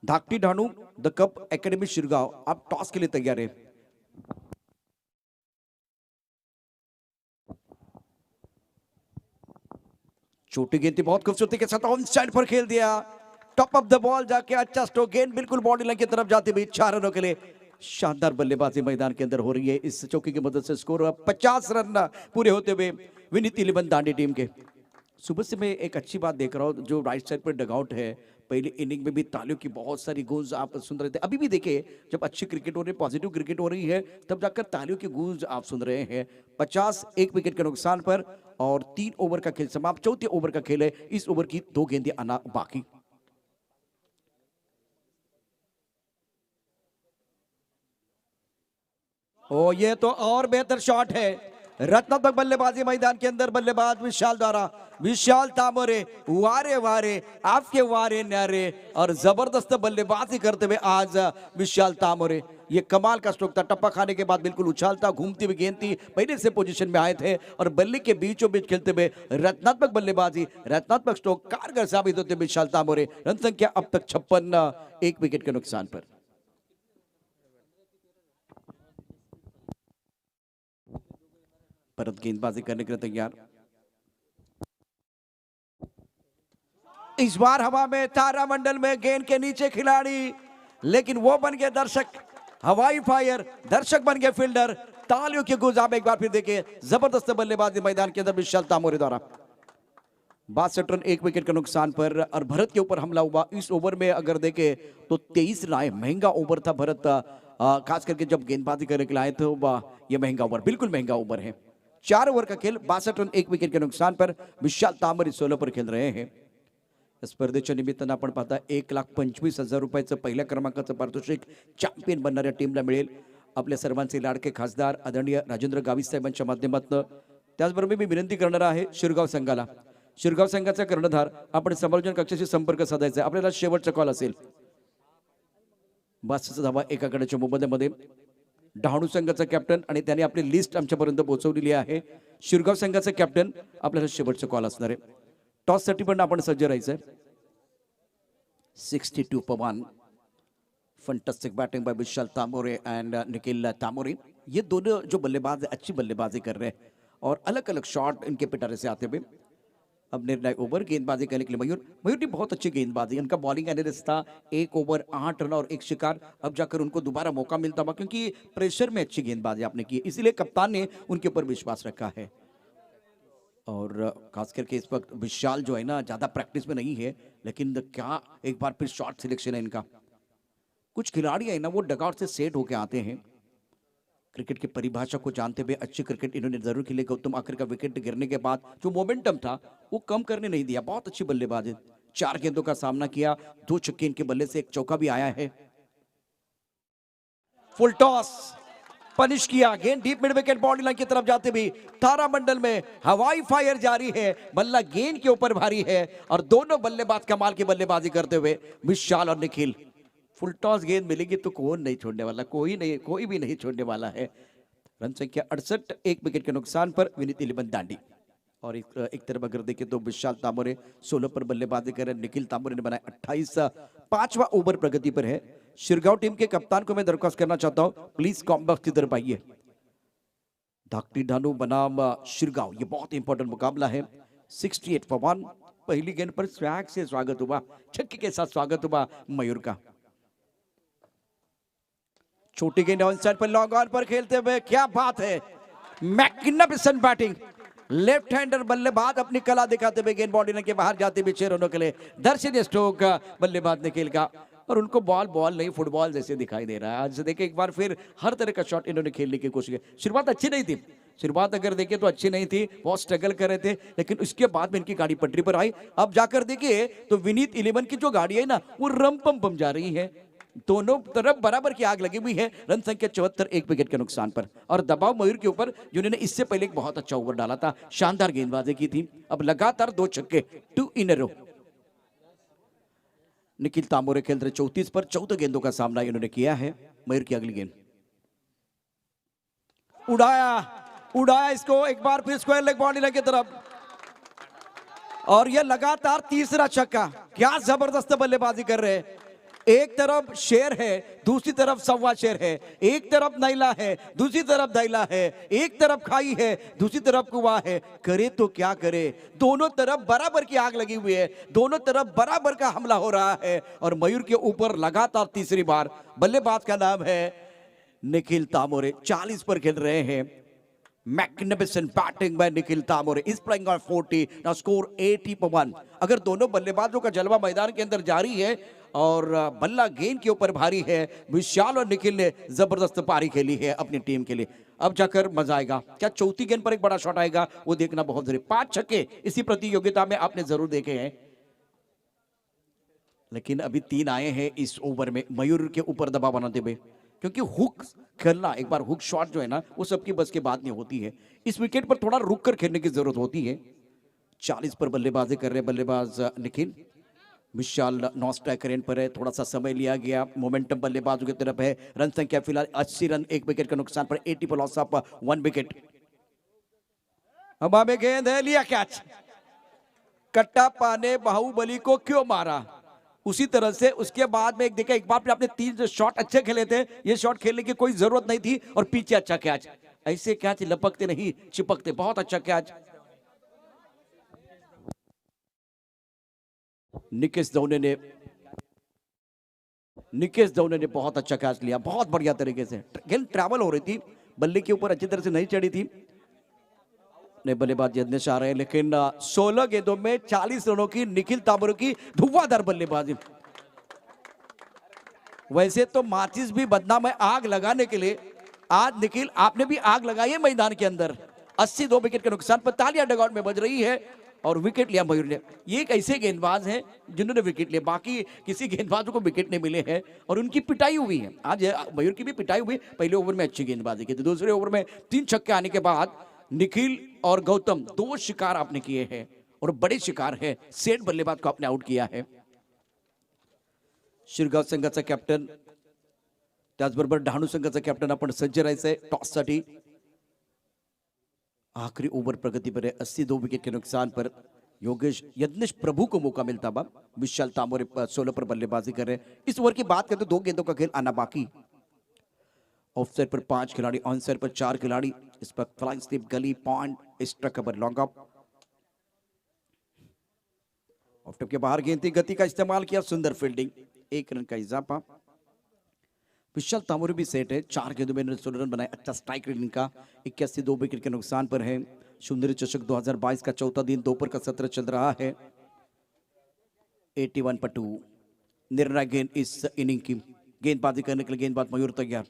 धाकटी ढाणू द कप अकेडमी शिरगांव, आप टॉस के लिए तैयार है। छोटी गेंद थी, बहुत खूबसूरती के साथ ऑन साइड पर खेल दिया, टॉप ऑफ द बॉल जाके अच्छा स्ट्रोक, गेंद बिल्कुल बाउंड्री लाइन की तरफ जाती हुई 4 रनों के लिए। शानदार बल्लेबाजी मैदान के अंदर हो रही है। इस चौकी की मदद से स्कोर 50 रन पूरे होते हुए विनीत इलेवन दांडी टीम के। सुबह से मैं एक अच्छी बात देख रहा हूँ, जो राइट साइड पर डगआउट है, पहले इनिंग में भी तालियों की बहुत सारी गूंज आप सुन रहे थे। अभी भी देखिए जब अच्छी क्रिकेट हो रही है, पॉजिटिव क्रिकेट हो रही है, तब जाकर तालियों की गूंज आप सुन रहे हैं। 50, एक विकेट के नुकसान पर और 3 ओवर का खेल समाप्त। चौथे ओवर का खेल है, इस ओवर की 2 गेंदें आना बाकी। ओ ये तो और बेहतर शॉट है, रत्नात्मक बल्लेबाजी मैदान के अंदर, बल्लेबाज विशाल द्वारा, विशाल तांबोरे, वारे वारे आपके वारे न्यारे और जबरदस्त बल्लेबाजी करते हुए आज विशाल तांबोरे। ये कमाल का स्ट्रोक था, टप्पा खाने के बाद बिल्कुल उछालता घूमती हुई गेंद थी, पहले से पोजीशन में आए थे और बल्ले के बीचों बीच खेलते हुए रत्नात्मक बल्लेबाजी, रत्नात्मक स्ट्रोक कारगर साबित होते विशाल तामोरे। रन संख्या अब तक 56, 1 विकेट के नुकसान पर। परत गेंदबाजी करने के लिए तैयार, इस बार हवा में तारामंडल में गेंद के नीचे खिलाड़ी, लेकिन वो बन गए दर्शक, हवाई फायर, दर्शक बन गए फील्डर। तालियों की गूंज आप एक बार फिर देखिए, जबरदस्त बल्लेबाजी मैदान के अंदर विशाल तामोरे द्वारा। 62 रन 1 विकेट के नुकसान पर और भरत के ऊपर हमला हुआ। इस ओवर में अगर देखे तो 23 रन आए, महंगा ओवर था भरत, खास करके जब गेंदबाजी करने के लिए आए थे, ये महंगा ओवर, बिल्कुल महंगा ओवर है। 4 ओवर का खेल, 62 रन 1 विकेट के नुकसान पर विशाल तामोरे 16 पर खेल रहे हैं। स्पर्धेच्या निमित्तानं आपण पाहता 1,25,000 रुपयाचं पहिल्या क्रमांकाचं पारितोषिक चॅम्पियन बनणाऱ्या टीमला मिळेल। आपल्या सर्वांचे लाडके खासदार आदरणीय राजेंद्र गावित साहेबांच्या माध्यमातून। त्याचबरोबर मी विनंती करणार आहे शिरगाव संघाला, शिरगाव संघाचा कर्णधार आपण समालोचन कक्षाशी संपर्क साधायचा आहे, आपल्याला शेवटचा कॉल असेल। 62 धावा एका गडाच्या मोबदल्यामध्ये डहाणू संघाचा कॅप्टन आणि त्याने आपली लिस्ट आमच्यापर्यंत पोहोचवलेली आहे। शिरगाव संघाचा कॅप्टन आपल्याला शेवटचा कॉल असणार आहे। टॉस साठी पण आपण सज्ज राहायचं। 62 पर 1, fantastic batting by Vishal Tamore and Nikhil Tamore. ये दोनों जो बल्लेबाज अच्छी बल्लेबाजी कर रहे हैं और अलग अलग शॉट इनके पिटारे से आते हुए। अब निर्णायक ओवर गेंदबाजी करने के लिए मयूर ने बहुत अच्छी गेंदबाजी, उनका बॉलिंग एनालिस्ट था, 1 ओवर 8 रन और 1 शिकार। अब जाकर उनको दोबारा मौका मिलता हुआ, क्योंकि प्रेशर में अच्छी गेंदबाजी आपने की, इसीलिए कप्तान ने उनके ऊपर विश्वास रखा है। और खास करके इस वक्त विशाल जो है ना ज्यादा प्रैक्टिस में नहीं है, लेकिन क्या एक बार फिर शॉट सिलेक्शन है इनका। कुछ खिलाड़ी है ना वो डगआउट से सेट होके आते हैं, क्रिकेट की परिभाषा को जानते हुए अच्छी क्रिकेट इन्होंने जरूर खेली। गौतम आखिर का विकेट गिरने के बाद जो मोमेंटम था वो कम करने नहीं दिया, बहुत अच्छी बल्लेबाजी, 4 गेंदों का सामना किया, 2 छक्के इनके बल्ले से, 1 चौका भी आया है। फुल टॉस पनिश किया, गेंद deep mid wicket boundary line की तरफ जाते भी तारामंडल में हवाई फायर जारी है, बल्ला गेंद के ऊपर भारी है और दोनों बल्लेबाज कमाल की बल्लेबाजी करते हुए विशाल और निखिल। फुल टॉस गेंद मिलेगी तो कौन नहीं छोड़ने वाला, कोई नहीं, कोई भी नहीं छोड़ने वाला है। रन संख्या 68, 1 विकेट के नुकसान पर विनीत इलेवन दांडी। और एक तरफ अगर देखें तो विशाल तामोरे 16 पर बल्लेबाजी कर रहे, निखिल तामोरे ने बनाया 28, 5वां ओवर प्रगति पर है। शिरगांव टीम के कप्तान को मैं दरख्वास्त करना चाहता हूं, प्लीज कॉम्बॉक्स की तरफ आइए। धाकटी ढानू बनाम शिरगांव, ये बहुत इंपॉर्टेंट मुकाबला है। 68 for 1, पहली गेंद पर स्वैग से स्वागत हुआ, छक्के के साथ स्वागत हुआ मयूर का। छोटी गेंद ऑन साइड पर लॉन्ग ऑन पर खेलते हुए, क्या बात है, मैग्निफिसेंट बैटिंग। लेफ्ट हैंडर बल्लेबाज अपनी कला दिखाते हुए गेंद बाउंड्री के बाहर जाते हुए 6 रनों के लिए दर्शनीय स्ट्रोक बल्लेबाज निखिल का। और उनको बॉल नहीं फुटबॉल जैसे दिखाई दे रहा है। आज देखिए एक बार फिर हर तरह का शॉट इन्होंने खेलने की कोशिश की। शुरुआत अच्छी नहीं थी, शुरुआत अगर देखें तो अच्छी नहीं थी, बहुत स्ट्रगल कर रहे थे, लेकिन उसके बाद में इनकी गाड़ी पटरी पर आई। अब जाकर देखिए तो विनीत इलेवन की जो गाड़ी है ना वो रम पम जा रही है, दोनों तरफ बराबर की आग लगी हुई है। रन संख्या 74, 1 विकेट के नुकसान पर। और दबाव मयूर के ऊपर जिन्होंने इससे पहले एक बहुत अच्छा ओवर डाला था, शानदार गेंदबाजी की थी। अब लगातार 2 छक्के, 2 इन अ रो। निखिल तामोरे खेल रहे 34 पर, 14 गेंदों का सामना इन्होंने किया है। मयूर की अगली गेंद उड़ाया इसको एक बार फिर स्क्वायर लेग बाउंड्री लाइन की तरफ, और यह लगातार तीसरा छक्का। क्या जबरदस्त बल्लेबाजी कर रहे हैं। एक तरफ शेर है, दूसरी तरफ सवा शेर है, एक तरफ नैला है, दूसरी तरफ दैला है, एक तरफ खाई है, दूसरी तरफ कुआं है। करे तो क्या करे, दोनों तरफ बराबर की आग लगी हुई है, दोनों तरफ बराबर का हमला हो रहा है। और मयूर के ऊपर लगातार तीसरी बार, बल्लेबाज का नाम है निखिल तामोरे, 40 पर खेल रहे हैं। Magnificent batting by Nikhil Tamore is playing on 40, now score 80 पर 1। अगर दोनों बल्लेबाजों का जलवा मैदान के अंदर जारी है और बल्ला गेंद के ऊपर भारी है, विशाल और निखिल ने जबरदस्त पारी खेली है अपनी टीम के लिए। अब जाकर मजा आएगा, क्या चौथी गेंद पर एक बड़ा शॉट आएगा वो देखना बहुत जरूरी। 5 छक्के इसी प्रतियोगिता में आपने जरूर देखे हैं, लेकिन अभी 3 आए हैं इस ओवर में मयूर के ऊपर दबाव बनाते हुए, क्योंकि हुक खेलना, एक बार हुक शॉट जो है ना वो सबकी बस की बात नहीं होती है। इस विकेट पर थोड़ा रुक कर खेलने की जरूरत होती है। 40 पर बल्लेबाजी कर रहे बल्लेबाज निखिल, विशाल नॉन स्ट्राइकर एंड पर है, थोड़ा सा समय लिया गया, मोमेंटम बल्लेबाजों की तरफ है। रन संख्या फिलहाल 80 रन, 1 विकेट के नुकसान पर 80 पर लॉस ऑफ 1 विकेट। हवा में गेंद है, लिया कैच। कट्टापा ने बाहुबली को क्यों मारा, उसी तरह से उसके बाद में एक देखा, एक बार आपने 3 जो शॉट अच्छे खेले थे, ये शॉट खेलने की कोई जरूरत नहीं थी और पीछे अच्छा कैच। ऐसे कैच लपकते नहीं चिपकते, बहुत अच्छा कैच। निकेश दौने ने बहुत अच्छा कैच लिया, बहुत बढ़िया तरीके से। गेंद ट्रैवल हो रही थी, बल्ले के ऊपर अच्छी तरह से नहीं चढ़ी थी। ने बल्लेबाज यज्ञेश आ रहे हैं, लेकिन 16 गेंदों में 40 रनों की निखिल तांबोरे की धुआंधार बल्लेबाजी। वैसे तो माचिस भी बदनाम है आग लगाने के लिए, आज निखिल आपने भी आग लगाई है मैदान के अंदर। 82 विकेट के नुकसान पर तालियां डगआउट में बज रही है और विकेट लिया मयूर ने। ये एक ऐसे गेंदबाज हैं जिन्होंने विकेट लिया, बाकी किसी गेंदबाजों को विकेट नहीं मिले हैं और उनकी पिटाई हुई है। आज मयूर की भी पिटाई हुई, पहले ओवर में अच्छी गेंदबाजी की थी, दूसरे ओवर में 3 छक्के आने के बाद निखिल और गौतम 2 शिकार आपने किए हैं और बड़े शिकार है। सेठ बल्लेबाज को आपने आउट किया है। शिरगाव संघाचा कॅप्टन, त्याचबरोबर डहाणू संघाचा कॅप्टन आपण सज्ज राहायचंय टॉससाठी। आखिरी ओवर प्रगति पर है, 82 विकेट के नुकसान पर योगेश यज्ञेश प्रभु को मौका मिलता बा। विशाल तांबोरे 16 पर बल्लेबाजी कर रहे हैं। इस ओवर की बात करें तो 2 गेंदों का खेल आना बाकी। ऑफ साइड पर 5 खिलाड़ी, ऑन साइड पर 4 खिलाड़ी। इस पर flying slip, gully, point, strike पर लॉन्ग ऑफ। ऑफ टॉप के बाहर गेंद थी, गति का इस्तेमाल किया, सुंदर फील्डिंग, 1 रन का इजाफा। विशाल तांबोरे भी सेट है, 4 गेंदों में 16 रन बनाए, अच्छा स्ट्राइक रेट इनका। 81 2 विकेट के नुकसान पर है। सुंदरी चषक 2022 का चौथा दिन, दोपहर का सत्र चल रहा है। 81 पर 2 निर्णायक गेंद इस इनिंग की। गेंदबाजी करने के लिए गेंदबाज मयूर तैयार।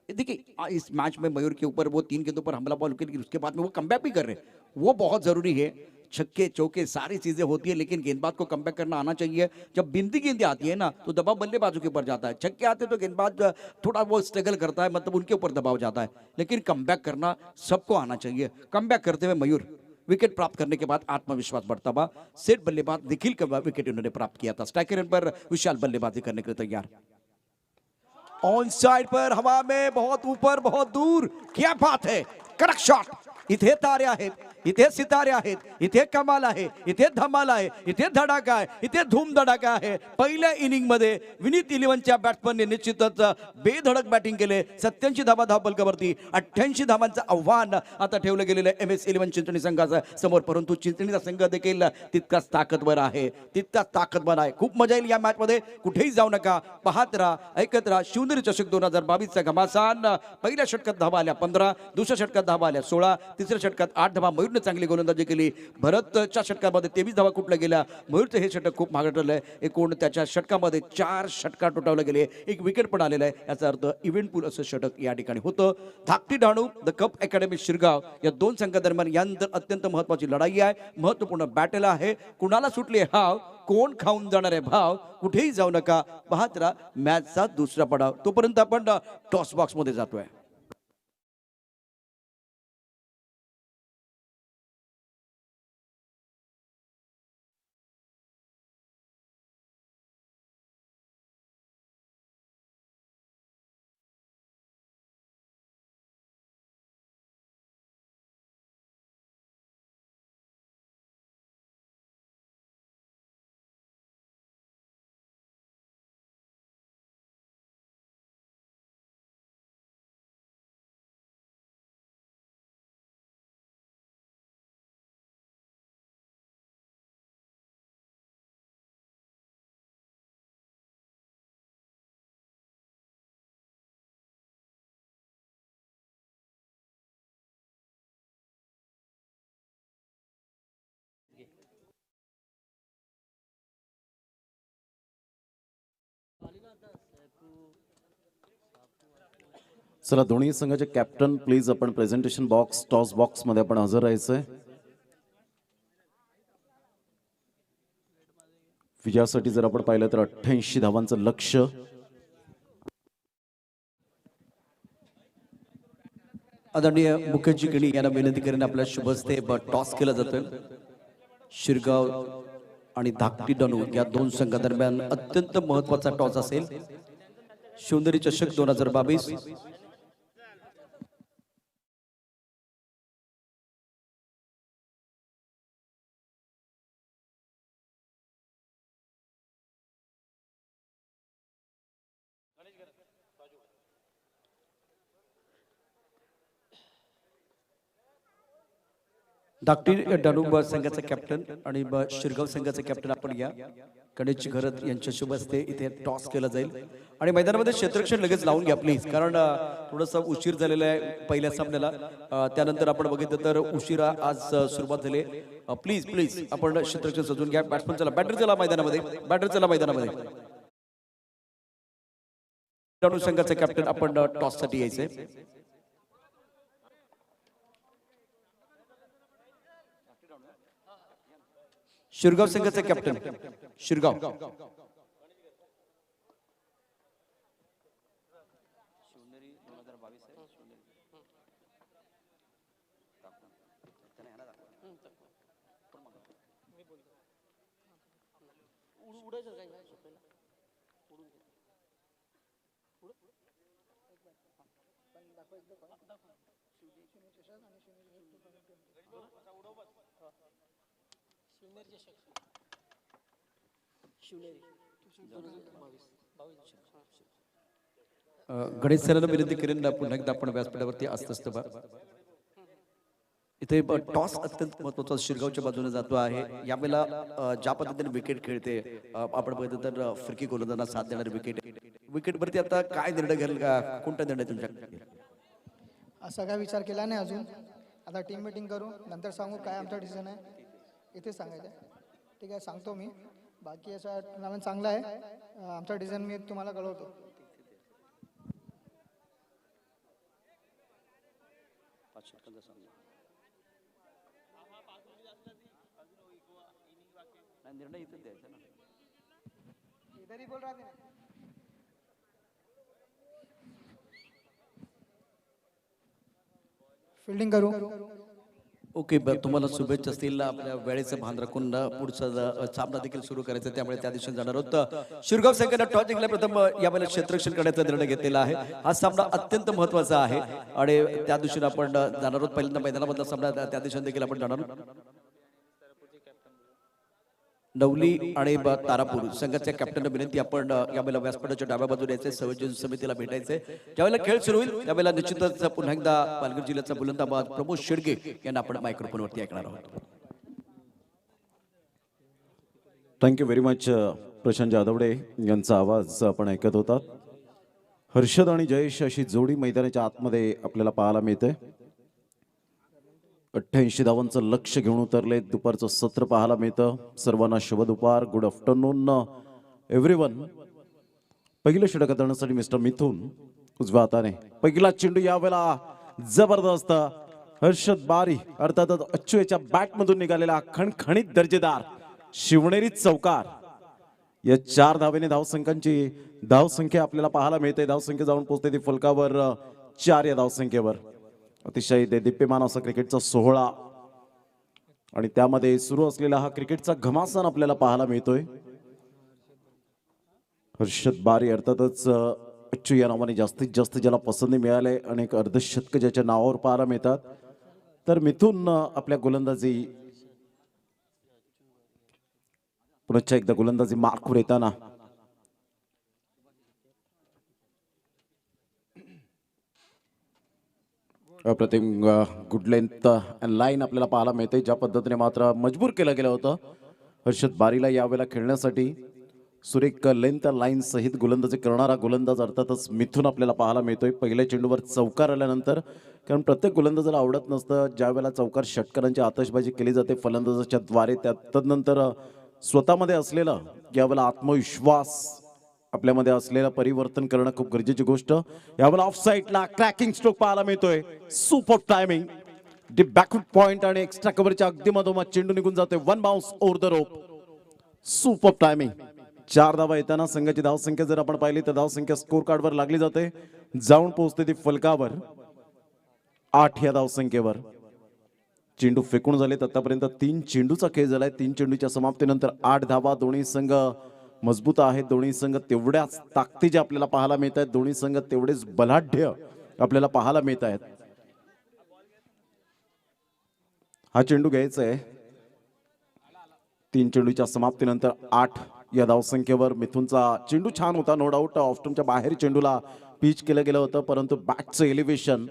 देखिए इस मैच में मयूर के ऊपर वो 3 गेंदों पर हमला बॉल, लेकिन उसके बाद में वो कमबैक भी कर रहे हैं, वो बहुत जरूरी है। छक्के चौके सारी चीजें होती है, लेकिन गेंदबाज को कमबैक करना आना चाहिए। जब बिंदी गेंदें आती है ना तो दबाव बल्लेबाजों के ऊपर जाता है, छक्के आते तो गेंदबाज थोड़ा वो स्ट्रगल करता है, मतलब उनके ऊपर दबाव जाता है, लेकिन कमबैक करना सबको आना चाहिए। कमबैक करते हुए मयूर विकेट प्राप्त करने के बाद आत्मविश्वास बढ़ता हुआ। सेट बल्लेबाज निखिल का विकेट उन्होंने प्राप्त किया था। स्ट्राइकर एंड पर विशाल बल्लेबाजी करने के लिए तैयार। ऑन साइड पर हवा में बहुत ऊपर बहुत दूर, क्या बात है, कड़क शॉट। इथे तारे आहेत, इथे सितारे आहेत, इथे कमाल आहे, इथे धमाल आहे, इथे धडाका आहे, इथे धूम धडाका आहे। पहिल्या इनिंग मध्ये विनीत इलेव्हनच्या बॅट्समनने निश्चितच बेधडक बॅटिंग केले। 87 धावा धावपलकावरती 88 धावांचं आव्हान आता ठेवलं गेलेलं आहे MS 11 चिंचणी संघाच्या समोर, परंतु चिंचणीचा संघ देखील तितकाच ताकदवर आहे, तितकाच ताकदवर आहे। खूप मजा येईल या मॅच मध्ये, कुठेही जाऊ नका, पाहत राहा, ऐकत राहा। शिवनेरी चषक 2022 चा घमासान। पहिल्या षटकात धावा आल्या 15, दुसऱ्या षटकात धावा आल्या 16, तिसऱ्या षटकात 8 धावा। मयूरने चांगली गोलंदाजी केली, भरतच्या षटकामध्ये 23 धावा कुठल्या गेल्या। मयूरचं हे षटक खूप महाग ठरलंय, एकूण त्याच्या षटकामध्ये 4 षटका टोटावले गेले, 1 विकेट पण आलेला आहे, याचा अर्थ इव्हेंट पूल असं षटक या ठिकाणी होतं। धाकटी Dahanu the cup academy Shirgaon या 2 संघादरम्यान यानंतर अत्यंत महत्वाची लढाई आहे, महत्वपूर्ण बॅटल आहे। कुणाला सुटले हाव, कोण खाऊन जाणार आहे भाव, कुठेही जाऊ नका, पाहत राहा मॅचचा दुसरा पडाव। तोपर्यंत आपण टॉस बॉक्स मध्ये जातोय। चला दोन्ही संघाचे कॅप्टन प्लीज आपण प्रेझेंटेशन बॉक्स टॉस बॉक्स मध्ये आपण हजर राहायचंय। विजयासाठी जर आपण पाहिलं तर 88 धावांचं लक्ष्य। आदरणीय मुखर्जी यांना विनंती करेन आपल्या शुभ हस्ते टॉस केला जातोय। शिरगाव आणि धाकटी डनू या दोन संघादरम्यान अत्यंत महत्वाचा टॉस असेल. शिवनेरी चषक 2022. धाकटी डनू संघाचा कॅप्टन आणि शिरगाव संघाचा कॅप्टन आपण या गणेश घरत यांच्या शुभ हस्ते इथे टॉस केला जाईल आणि मैदानामध्ये क्षेत्ररक्षण लगेच लावून घ्या प्लीज, कारण थोडासा उशीर झालेला आहे पहिल्या सामन्याला. त्यानंतर आपण बघितलं तर उशिरा आज सुरुवात झाली. प्लीज प्लीज आपण क्षेत्ररक्षण सजवून घ्या. बॅट्समन चला, बॅटर चला मैदानामध्ये, बॅटर चला मैदानामध्ये. डनू संघाचा कॅप्टन आपण टॉस साठी यायचंय. शिरगाव संघाचा कॅप्टन शिरगाव. गणेश सरांना विनंती करेन पुन्हा एकदा आपण व्यासपीठावरती असत बा. इथे टॉस अत्यंत महत्वाचा शिरगावच्या बाजूने जातो आहे. यावेळेला ज्या पद्धतीने विकेट खेळते आपण बघितलं तर फिरकी गोलंदाजांना साथ देणारी विकेटवरती आता काय निर्णय घ्याल, कोणता निर्णय तुमच्याकडे? असा काय विचार केला नाही अजून. आता टीम मीटिंग करू, नंतर सांगू काय आमचा डिसिजन आहे. इथे सांगायचं ठीक आहे, सांगतो मी. बाकी असा टुर्नामेंट चांगला आहे. आमचा डिसिजन मी तुम्हाला कळवतो. निर्णय इथेच द्यायचा ना. इधर ही बोल रहा था. फील्डिंग करू. ओके, तुम्हाला शुभेच्छा असतील. आपल्या वेळेचं भान राखून पुढचा सामना देखील सुरू करायचा, त्यामुळे त्या दिवशी जाणार आहोत. शिरगाव संघाने टॉस जिंकला. प्रथम यावेळेला क्षेत्ररक्षण करण्याचा निर्णय घेतलेला आहे. हा सामना अत्यंत महत्वाचा आहे आणि त्या दिवशी आपण जाणार आहोत. पहिल्यांदा मैदानामधला सामना त्या दिवशी देखील आपण जाणार आहोत. नवली आणि तारापूर संघाच्या कॅप्टनला विनंती, आपण यावेळेला व्यासपीठाच्या डाव्या बाजूला यायचे, संयोजन समितीला भेटायचे. ज्यावेळेला खेळ सुरू होईल त्यावेळेला निश्चितच पुन्हा एकदा पालघर जिल्ह्याचा बुलंदाबाद प्रमोद शेडगे यांना आपण मायक्रोफोनवरती ऐकणार आहोत. Thank you very much. प्रशांत जाधवडे यांचा आवाज आपण ऐकत होता. हर्षद आणि जयेश अशी जोडी मैदानाच्या आतमध्ये आपल्याला पाहायला मिळते. 88 धावांचं लक्ष घेऊन उतरले. दुपारचं सत्र पाहायला मिळतं. सर्वांना शुभ दुपार, गुड आफ्टरनून एव्हरीवन. पहिलं षटक करण्यासाठी मिस्टर मिथुन उजव्या हाताने. पहिला चेंडू यावेळेला जबरदस्त हर्षद बारी अर्थातच अच्चू याच्या बॅटमधून निघालेला खणखणीत दर्जेदार शिवनेरी चौकार. या 4 धावेने धावसंख्यांची धावसंख्या आपल्याला पाहायला मिळते. धावसंख्या जाऊन पोहोचते ती फलकावर 4 या धावसंख्येवर. अतिशय देदीप्यमान असा क्रिकेटचा सोहळा आणि त्यामध्ये सुरू असलेला हा क्रिकेटचा घमासान आपल्याला पाहायला मिळतोय. हर्षद बारी अर्थातच अच्चू या नावाने जास्तीत जास्त ज्याला पसंती मिळाले, अनेक अर्धशतक ज्याच्या नावावर पाहायला मिळतात. तर मिथून आपल्या गोलंदाजी पुन्हा एकदा गोलंदाजी मार्कवर येताना अप्रतिम गुड लेंथ अँड लाईन आपल्याला पाहायला मिळते. ज्या पद्धतीने मात्र मजबूर केलं गेलं होतं हर्षद बारीला यावेळेला खेळण्यासाठी. सुरेख लेंथ लाईन सहित गोलंदाजी करणारा गोलंदाज अर्थातच मिथून आपल्याला पाहायला मिळतोय. पहिल्या चेंडूवर चौकार आल्यानंतर, कारण प्रत्येक गोलंदाजाला आवडत नसतं ज्या वेळेला चौकार षटकारांची आतषबाजी केली जाते फलंदाजाच्या द्वारे. तदनंतर स्वतःमध्ये असलेला यावेळेला आत्मविश्वास, आपल्यामध्ये असलेलं परिवर्तन करणं खूप गरजेची गोष्ट. यावेळेला ऑफ साईडला क्रॅकिंग स्ट्रोक पाहायला मिळतोय. Super timing, deep backward point आणि एक्स्ट्रा कव्हरच्या अगदी मधोमध चेंडू निघून जातोय. 1 bounce over the rope. Super timing. 4 धावा येताना संघाची धावसंख्या जर आपण पाहिली तर धावसंख्या स्कोर कार्डवर लागली जाते. जाऊन पोहोचते ती फलकावर 8 या धावसंख्येवर. चेंडू फेकून झालेत. आतापर्यंत 3 चेंडूचा खेळ झालाय. 3 चेंडूच्या समाप्तीनंतर 8 धावा. दोन्ही संघ मजबूत आहेत. दोन्ही संघ तेवढ्याच ताकदीचे आपल्याला पाहायला मिळत आहेत. दोन्ही संघ तेवढेच बलाढ्य आपल्याला पाहायला मिळत आहेत. हा चेंडू घ्यायचा आहे. 3 चेंडूच्या समाप्तीनंतर 8 या धावसंख्येवर. मिथुनचा चेंडू छान होता, नो डाऊट. ऑफस्टमच्या बाहेर चेंडूला पिच केलं गेलं होतं, परंतु बॅटचं एलिव्हेशन,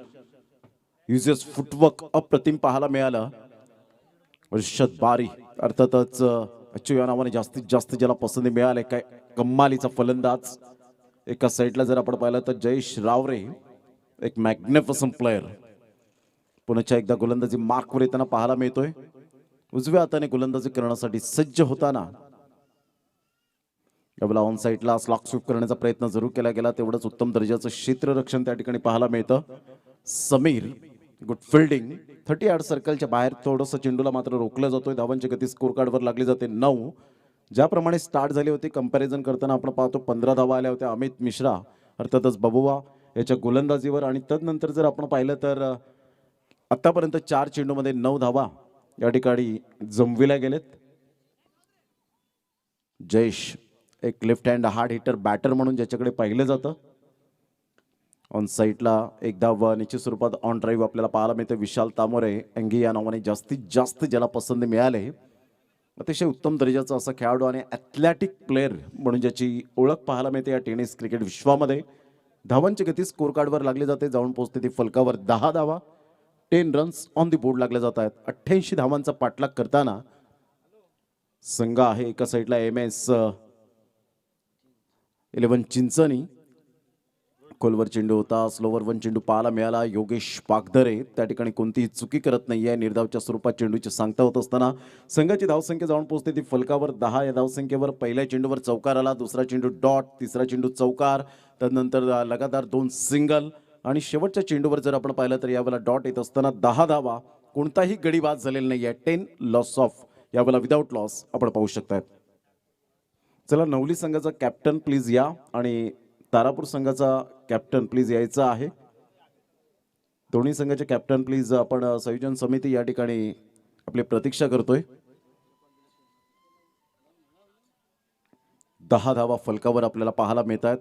युजेस फुटवर्क अप्रतिम पाहायला मिळालं. अर्षद बारी अर्थातच या नावाने जास्तीत जास्त ज्याला पसंती मिळाले. काय कमालीचा फलंदाज. एका साईडला जर आपण पाहिलं तर जयेश रावरे, एक मॅग्निफिसंट प्लेअर, पुन्हा एकदा गोलंदाजी मार्कवर येताना पाहायला मिळतोय. उजव्या हाताने गोलंदाजी करण्यासाठी सज्ज होताना यावेळेला ऑन साईडला स्लॉक स्वीप करण्याचा प्रयत्न जरूर केला गेला. तेवढंच उत्तम दर्जाचं क्षेत्ररक्षण त्या ठिकाणी पाहायला मिळतं. Sameer, good fielding. 30 यार्ड सर्कलच्या बाहेर थोडंसं चेंडूला मात्र रोखलं जातोय. धावांची गती स्कोर कार्डवर लागली जाते 9. ज्याप्रमाणे स्टार्ट झाली होती कंपॅरिझन करताना आपण पाहतो 15 धावा आल्या होत्या अमित मिश्रा अर्थातच बबुवा याच्या गोलंदाजीवर. आणि तदनंतर जर आपण पाहिलं तर आतापर्यंत 4 चेंडूमध्ये 9 धावा या ठिकाणी जमविल्या गेलेत. जयेश एक left hand hard hitter batter म्हणून ज्याच्याकडे पाहिलं जातं. ऑन साईडला एक धाव निश्चित स्वरूपात ऑन ड्राईव्ह आपल्याला पाहायला मिळते. विशाल तामोरे अंगी या नावाने जास्तीत जास्त ज्याला पसंती मिळाले. अतिशय उत्तम दर्जाचा असा खेळाडू आणि ॲथलेटिक प्लेअर म्हणून ज्याची ओळख पाहायला मिळते या टेनिस क्रिकेट विश्वामध्ये. धावांची गती स्कोर कार्डवर लागली जाते. जाऊन पोहोचते ती फलकावर 10 धावा. 10 रन्स ऑन दी बोर्ड लागले जात आहेत. 88 धावांचा पाठलाग करताना संघ आहे. एका साईडला MS 11 चिंचणी. खोलवर चेंडू होता. स्लोवर 1 चेंडू पाहायला मिळाला. योगेश पागधरे त्या ठिकाणी कोणतीही चुकी करत नाहीये. निर्धावच्या स्वरूपात चेंडूची सांगता होत असताना संघाची धावसंख्या जाऊन पोहोचते ती फलकावर 10 या धावसंख्येवर. पहिल्या चेंडूवर चौकार आला. दुसरा चेंडू डॉट. तिसरा चेंडू चौकार. त्यानंतर लगातार 2 सिंगल आणि शेवटच्या चेंडूवर जर आपण पाहिलं तर यावेळेला डॉट येत असताना 10 धावा. कोणताही गडी बाद झालेला नाहीये. 10 लॉस ऑफ यावेळेला विदाऊट लॉस आपण पाहू शकताय. चला नवली संघाचा कॅप्टन प्लीज या आणि तारापूर संघाचा कॅप्टन प्लीज यायचा आहे. दोन्ही संघाचे कॅप्टन प्लीज आपण संयोजन समिती या ठिकाणी आपली प्रतीक्षा करतोय. 10 धावा फलकावर आपल्याला पाहायला मिळत आहेत.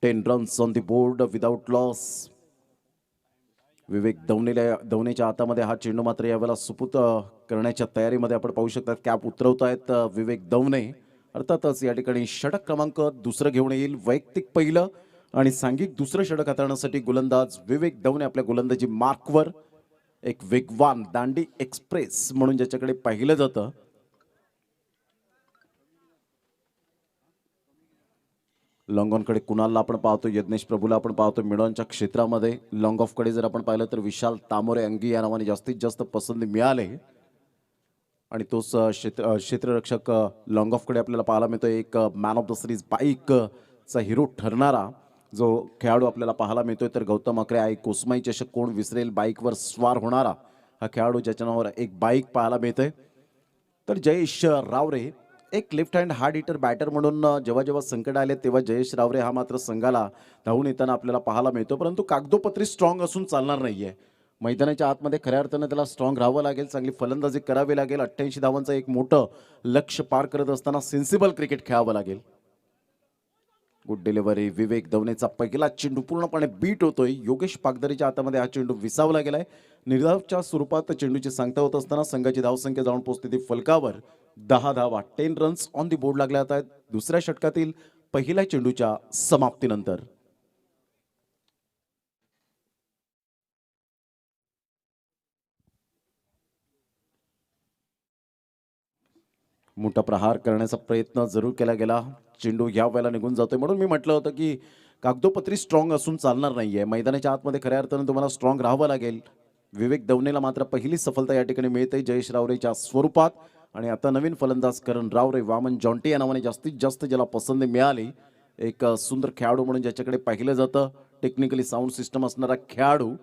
10 runs on the board without loss. Vivek दवनेच्या हातामध्ये हा चेंडू मात्र यावेळेला सुपूत करण्याच्या तयारीमध्ये आपण पाहू शकता. कॅप उतरवत आहेत विवेक दवने. अर्थातच या ठिकाणी षटक क्रमांक दुसरं घेऊन येईल. वैयक्तिक पहिलं आणि सांघिक दुसरं षटक हाताळण्यासाठी गोलंदाज विवेक दवने आपल्या गोलंदाजी मार्कवर. एक वेगवान दांडी एक्सप्रेस म्हणून ज्याच्याकडे पाहिलं जातं. लॉंग ऑनकडे कुणालला आपण पाहतो. यज्ञेश प्रभूला आपण पाहतो. मिडॉनच्या क्षेत्रामध्ये लॉंग ऑफकडे जर आपण पाहिलं तर विशाल तामोरे अंगी या नावाने जास्तीत जास्त पसंती मिळाले. आणि तोच क्षेत्ररक्षक लॉंग ऑफकडे आपल्याला पाहायला मिळतो. एक मॅन ऑफ द सिरीज बाईकचा हिरो ठरणारा जो खेळाडू आपल्याला पाहायला मिळतोय. तर गौतम अकरे आई कोसमाई चषक कोण विसरेल बाईकवर स्वार होणारा हा खेळाडू ज्याच्या नावावर एक बाईक पाहायला मिळतोय. तर जयेश रावरे एक left hand hard hitter batter म्हणून जेव्हा जेव्हा संकट आले तेव्हा जयेश रावरे हा मात्र संघाला धावून येताना आपल्याला पाहायला मिळतो. परंतु कागदोपत्री स्ट्रॉंग असून चालणार नाहीये. मैदानाच्या आतमध्ये खऱ्या अर्थानं त्याला स्ट्रॉंग राहावं लागेल. चांगली फलंदाजी करावी लागेल. 88 धावांचं एक मोठं लक्ष्य पार करत असताना सेन्सिबल क्रिकेट खेळावं लागेल. Good delivery. विवेक दवनेचा पहिला चेंडू पूर्णपणे बीट होतोय. योगेश पागधरेच्या हातामध्ये हा चेंडू विसावला गेलाय. निर्धावच्या स्वरूपात चेंडूची सांगता होत असताना संघाची धावसंख्या जाऊन पोहोचते ती फलकावर 10 धावा. 10 रन्स ऑन दी बोर्ड लागले आहेत दुसऱ्या षटकातील पहिल्या चेंडूच्या समाप्तीनंतर. मोठा प्रहार करण्याचा प्रयत्न जरूर केला गेला. चेंडू या वेळेला निघून जातोय. म्हणून मी म्हटलं होतं की कागदोपत्री स्ट्रॉंग असून चालणार नाहीये. मैदानाच्या आतमध्ये खऱ्या अर्थानं तुम्हाला स्ट्रॉंग राहावं लागेल. विवेक दवनेला मात्र पहिली सफलता या ठिकाणी मिळते जयेश रावरेच्या स्वरूपात. आणि आता नवीन फलंदाज करण रावरे, वामन जॉन्टी या नावाने जास्तीत जास्त ज्याला पसंती मिळाली. एक सुंदर खेळाडू म्हणून ज्याच्याकडे पाहिलं जातं. टेक्निकली साऊंड सिस्टम असणारा खेळाडू.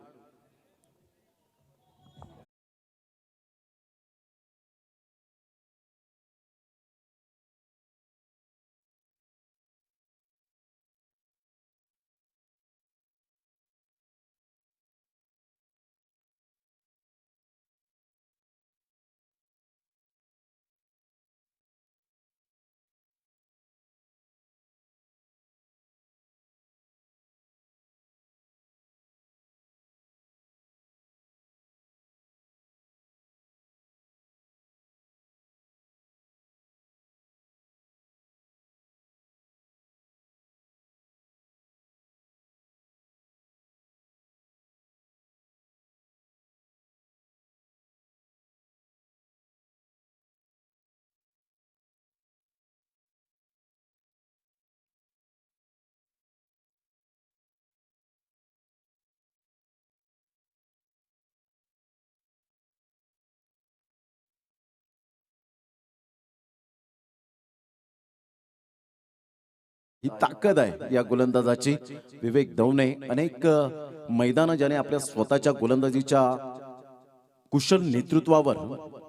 ही ताकद आहे या गोलंदाजाची. विवेक दवणे अनेक मैदानं ज्याने आपल्या स्वतःच्या गोलंदाजीच्या कुशल नेतृत्वावर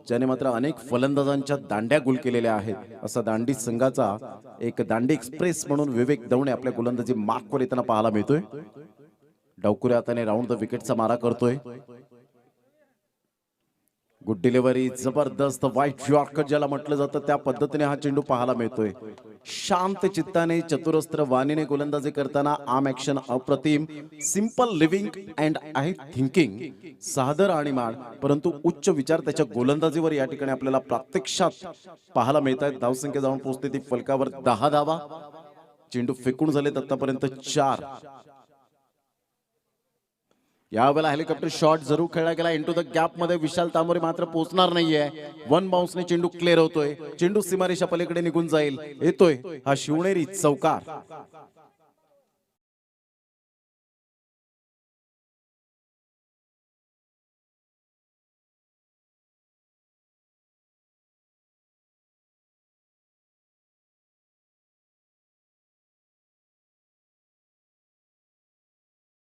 ज्याने मात्र अनेक फलंदाजांच्या दांड्या गुल केलेल्या आहेत, असा दांडी संघाचा एक दांडी एक्सप्रेस म्हणून विवेक दवणे आपल्या गोलंदाजी मार्कवर येताना पाहायला मिळतोय. डावकुऱ्या हाताने राऊंड द विकेटचा मारा करतोय. गुड डिलिव्हरी, जबरदस्त व्हाईट यॉर्कर ज्याला म्हटलं जातं त्या पद्धतीने हा चेंडू पाहायला मिळतोय. शांत चित्ताने चतुरस्त्र वाणीने गोलंदाजी करताना आर्म ॲक्शन अप्रतिम. Simple living and I thinking. सादर आणि माड परंतु उच्च विचार त्याच्या गोलंदाजीवर या ठिकाणी आपल्याला प्रत्यक्षात पाहायला मिळत आहेत. धावसंख्या जाऊन पोहोचते ती फलकावर 10 धावा. चेंडू फेकून झालेत आतापर्यंत 4. यावेळेला हेलिकॉप्टर शॉट जरूर खेळला गेला इंटू द गॅप मध्ये. विशाल तांबोरे मात्र पोहोचणार नाहीये. वन बाउन्सने चेंडू क्लिअर होतोय. चेंडू सीमारेषा पलीकडे निघून जाईल. येतोय हा शिवनेरी चौकार.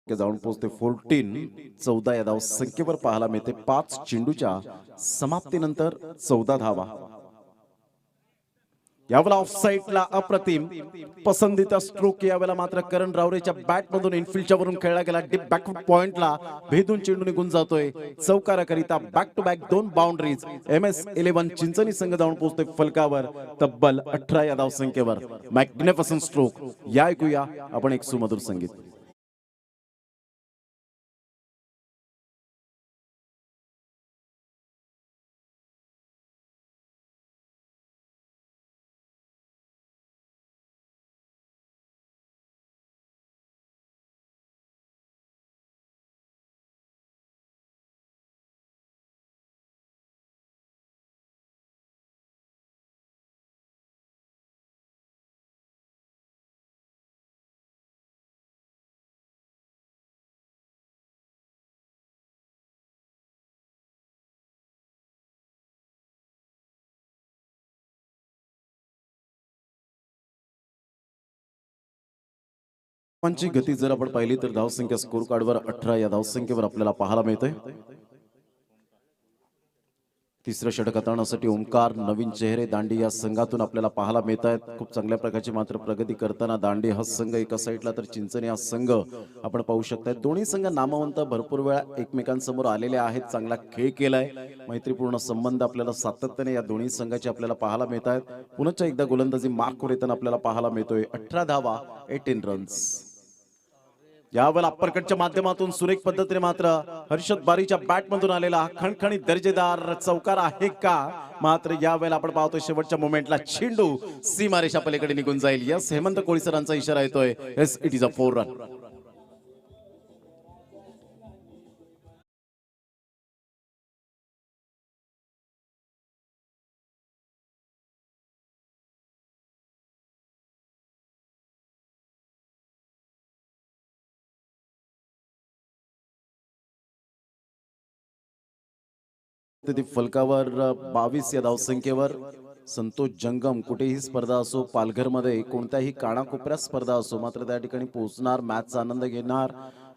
जाऊन पोहोचते 14 या धाव संख्येवर पाहायला मिळते. 5 चेंडूच्या समाप्तीनंतर 14 धावा. यावेळेला ऑफ साइडला अप्रतिम पसंतीचा स्ट्रोक. यावेळेला मात्र करण रावरेच्या बॅट मधून इनफिल्डच्या वरून खेळला गेला. डीप बॅकफूट पॉइंटला भेदून चेंडू निघून जातोय. चौकाराकरिता back to back 2 boundaries. MS11 Chinchani संघ जाऊन पोहोचतोय फलकावर तब्बल 18 या धाव संख्येवर. Magnificent stroke. या ऐकूया आपण एक सुमधुर संगीत. ची गती जर आपण पाहिली तर धावसंख्या स्कोर कार्डवर 18 या धावसंख्येवर आपल्याला पाहायला मिळते. तिसरं षटक हाताळण्यासाठी ओंकार नवीन चेहरे दांडी या संघातून आपल्याला पाहायला मिळत आहेत. खूप चांगल्या प्रकारची मात्र प्रगती करताना दांडी हा संघ एका साईडला तर चिंचणी हा संघ आपण पाहू शकताय. दोन्ही संघ नामवंत भरपूर वेळा एकमेकांसमोर आलेले आहेत. चांगला खेळ केलाय. मैत्रीपूर्ण संबंध आपल्याला सातत्याने या दोन्ही संघाचे आपल्याला पाहायला मिळत आहेत. पुन्हा एकदा गोलंदाजी मार्कवर येताना आपल्याला पाहायला मिळतोय. 18 धावा 18 रन्स. यावेळेला अप्परकटच्या माध्यमातून सुरेख पद्धतीने मात्र हर्षद बारीच्या बॅट मधून आलेला खणखणीत दर्जेदार चौकार आहे का? मात्र यावेळेला आपण पाहतोय शेवटच्या मोमेंटला चेंडू सीमारेषा पलीकडे निघून जाईल. यस, हेमंत कोळीसरांचा इशारा येतोय. Yes, it is a 4 run. फलकावर 22 या धावसंख्येवर संतोष जंगम. कुठेही स्पर्धा असो, पालघरमध्ये कोणत्याही कानाकोपऱ्यात स्पर्धा असो, मात्र त्या ठिकाणी पोहोचणार, मॅचचा आनंद घेणार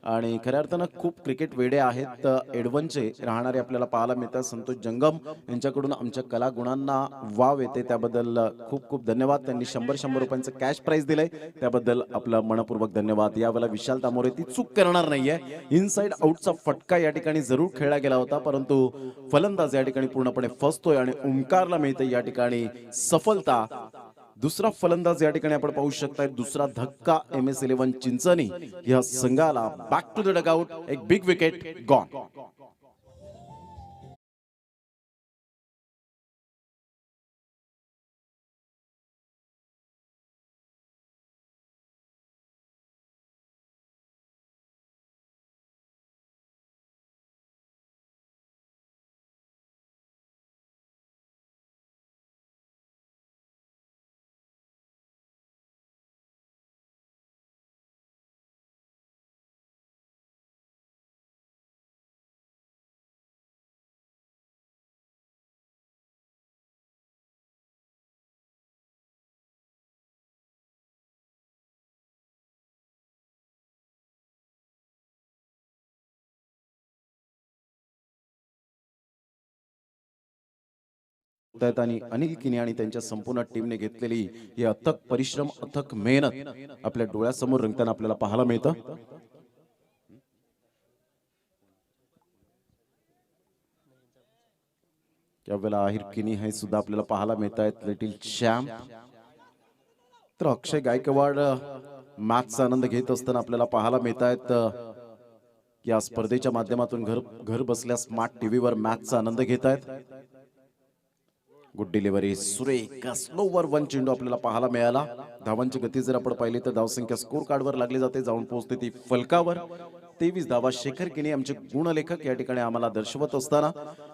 आणि खऱ्या अर्थानं खूप क्रिकेट वेडे आहेत एडवनचे राहणारे आपल्याला पाहायला मिळतात. संतोष जंगम यांच्याकडून आमच्या कला गुणांना वाव येते, त्याबद्दल खूप खूप धन्यवाद. त्यांनी 100 रुपयांचं कॅश प्राइज दिलंय, त्याबद्दल आपलं मनपूर्वक धन्यवाद. यावेळेला विशाल तामोरे ती चूक करणार नाहीये. इनसाइड आउटचा फटका या ठिकाणी जरूर खेळला गेला होता, परंतु फलंदाज या ठिकाणी पूर्णपणे फसतोय आणि ओंकारला मिळते या ठिकाणी सफलता. दुसरा फलंदाज या ठिकाणी आपण पाहू शकताय. दुसरा धक्का MS11 चिंचणी या संघाला. Back to the dugout. एक बिग विकेट गॉन. आहेत आणि अनिल किनी आणि त्यांच्या संपूर्ण टीमने घेतलेली ही अथक परिश्रम, अथक मेहनत आपल्या डोळ्यासमोर रंगताना आपल्याला पाहायला मिळतं. त्यावेळेला आहिर किनी हे सुद्धा आपल्याला पाहायला मिळत आहेत. Little champ. तर अक्षय गायकवाड मॅचचा आनंद घेत असताना आपल्याला पाहायला मिळत आहेत. या स्पर्धेच्या माध्यमातून घर बसल्या स्मार्ट टीव्हीवर मॅचचा आनंद घेत आहेत. गुड डिलिव्हरी, सुरेख स्लोवर वन चेंडू आपल्याला पाहायला मिळाला. धावांची गती जर आपण पाहिली तर धावसंख्या स्कोर कार्डवर लागली जाते, जाऊन पोहोचते ती फलकावर. 23 धावा शेखर किनी आमचे गुणलेखक या ठिकाणी आम्हाला दर्शवत असताना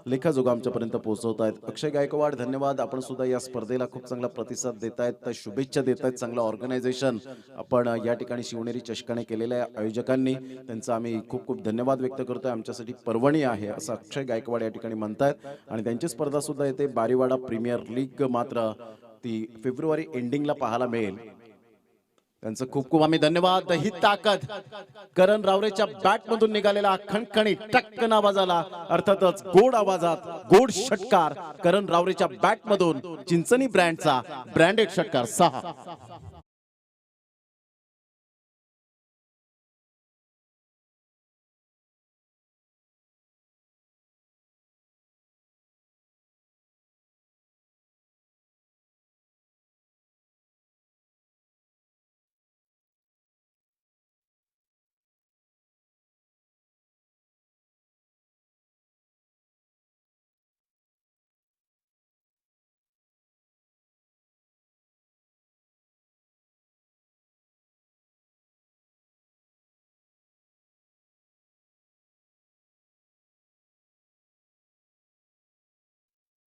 लेखाजोगा आमच्यापर्यंत पोहोचवत आहेत. अक्षय गायकवाड धन्यवाद. आपण सुद्धा या स्पर्धेला खूप चांगला प्रतिसाद देत आहेत, शुभेच्छा देत आहेत. चांगलं ऑर्गनायझेशन आपण या ठिकाणी शिवनेरी चषकाने केलेल्या आयोजकांनी त्यांचा आम्ही खूप खूप धन्यवाद व्यक्त करतोय. आमच्यासाठी पर्वणी आहे असं अक्षय गायकवाड या ठिकाणी म्हणतायत. आणि त्यांची स्पर्धा सुद्धा येते बारीवाडा प्रीमियर लीग, मात्र ती फेब्रुवारी एंडिंगला पाहायला मिळेल. त्यांचं खूप खूप आम्ही धन्यवाद. ही ताकद करण रावरेच्या बॅट मधून निघालेला खणखणी टक्कन आवाजाला, अर्थातच गोड आवाजात गोड षटकार करण रावरेच्या बॅट मधून चिंचणी ब्रँडचा ब्रँडेड षटकार 6.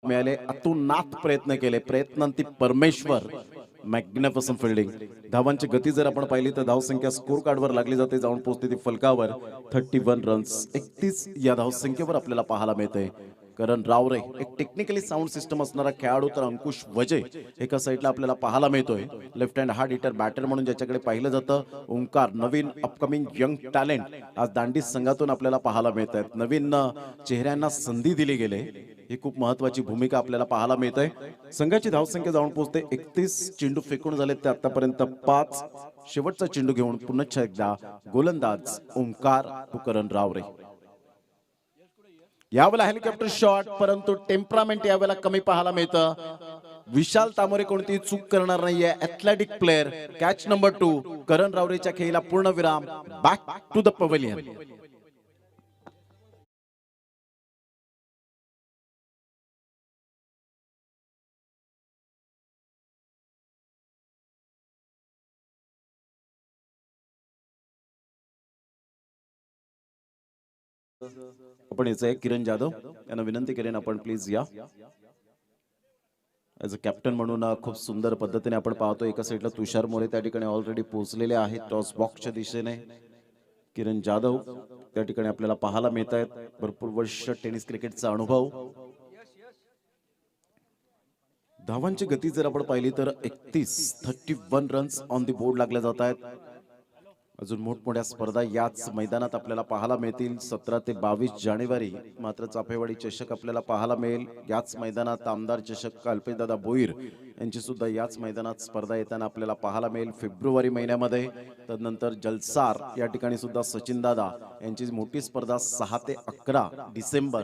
मिळाले, अतुनात प्रयत्न केले, प्रयत्नांती परमेश्वर. Magnificent fielding. धावांची गती जर आपण पाहिली तर धावसंख्या स्कोर कार्डवर लागली जाते, जाऊन पोहोचते ती फलकावर. 31 रन्स, 31 या धावसंख्येवर आपल्याला पाहायला मिळते. करण रावरे एक टेक्निकली साऊंड सिस्टम असणारा खेळाडू, तर अंकुश वजे एका साईडला आपल्याला पाहायला मिळतोय. Left hand hard hitter batter म्हणून ज्याच्याकडे पाहिलं जातं. ओंकार नवीन अपकमिंग यंग टॅलेंट आज दांडी संघातून आपल्याला पाहायला मिळत आहेत. नवीन चेहऱ्यांना संधी दिली गेले, ही खूप महत्वाची भूमिका आपल्याला पाहायला मिळते. संघाची धावसंख्या जाऊन पोहोचते 31. चेंडू फेकून झाले ते आतापर्यंत 5. शेवटचा चेंडू घेऊन पुन्हा एकदा गोलंदाज ओंकार करण रावरे. यावेळेला हेलिकॉप्टर शॉट, परंतु टेम्परामेंट यावेळेला कमी पाहायला मिळतं. विशाल तामोरे कोणतीही चूक करणार नाहीये. Athletic player. Catch number 2. Karan रावरेच्या खेळीला पूर्ण विराम. Back to the pavilion. आपण याचं किरण जाधव यांना विनंती करेन, आपण प्लीज या. ॲज अ कॅप्टन म्हणून खूप सुंदर पद्धतीने आपण पाहतो. एका साईडला तुषार मोरे त्या ठिकाणी ऑलरेडी पोहोचलेले आहेत टॉस बॉक्सच्या दिशेने. किरण जाधव त्या ठिकाणी आपल्याला पाहायला मिळत आहेत. भरपूर वर्ष टेनिस क्रिकेटचा अनुभव. धावांची गती जर आपण पाहिली तर 31 रन्स ऑन दी बोर्ड लागल्या जात आहेत. अजून मोठमोठ्या स्पर्धा याच मैदानात आपल्याला पाहायला मिळतील. 17 ते 22 जानेवारी मात्र चाफेवाडी चषक आपल्याला पाहायला मिळेल याच मैदानात. आमदार चषक अल्पेशदादा भोईर यांची सुद्धा याच मैदानात स्पर्धा येताना आपल्याला पाहायला मिळेल फेब्रुवारी महिन्यामध्ये. तदनंतर जलसार या ठिकाणी सुद्धा सचिन दादा यांची मोठी स्पर्धा 6 ते 11 डिसेंबर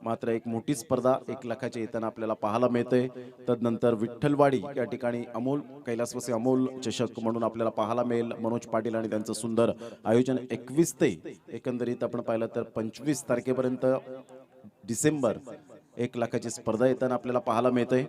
मात्र एक मोठी स्पर्धा 1 लाखाची येताना आपल्याला पाहायला मिळते. तदनंतर विठ्ठलवाडी या ठिकाणी अमोल कैलासवासी अमोल चषक म्हणून आपल्याला पाहायला मिळेल. मनोज पाटील आणि त्यांचं सुंदर आयोजन. 21 ते एकंदरीत आपण पाहिलं तर 25 तारखेपर्यंत डिसेंबर 1 लाखाची स्पर्धा येताना आपल्याला पाहायला मिळते.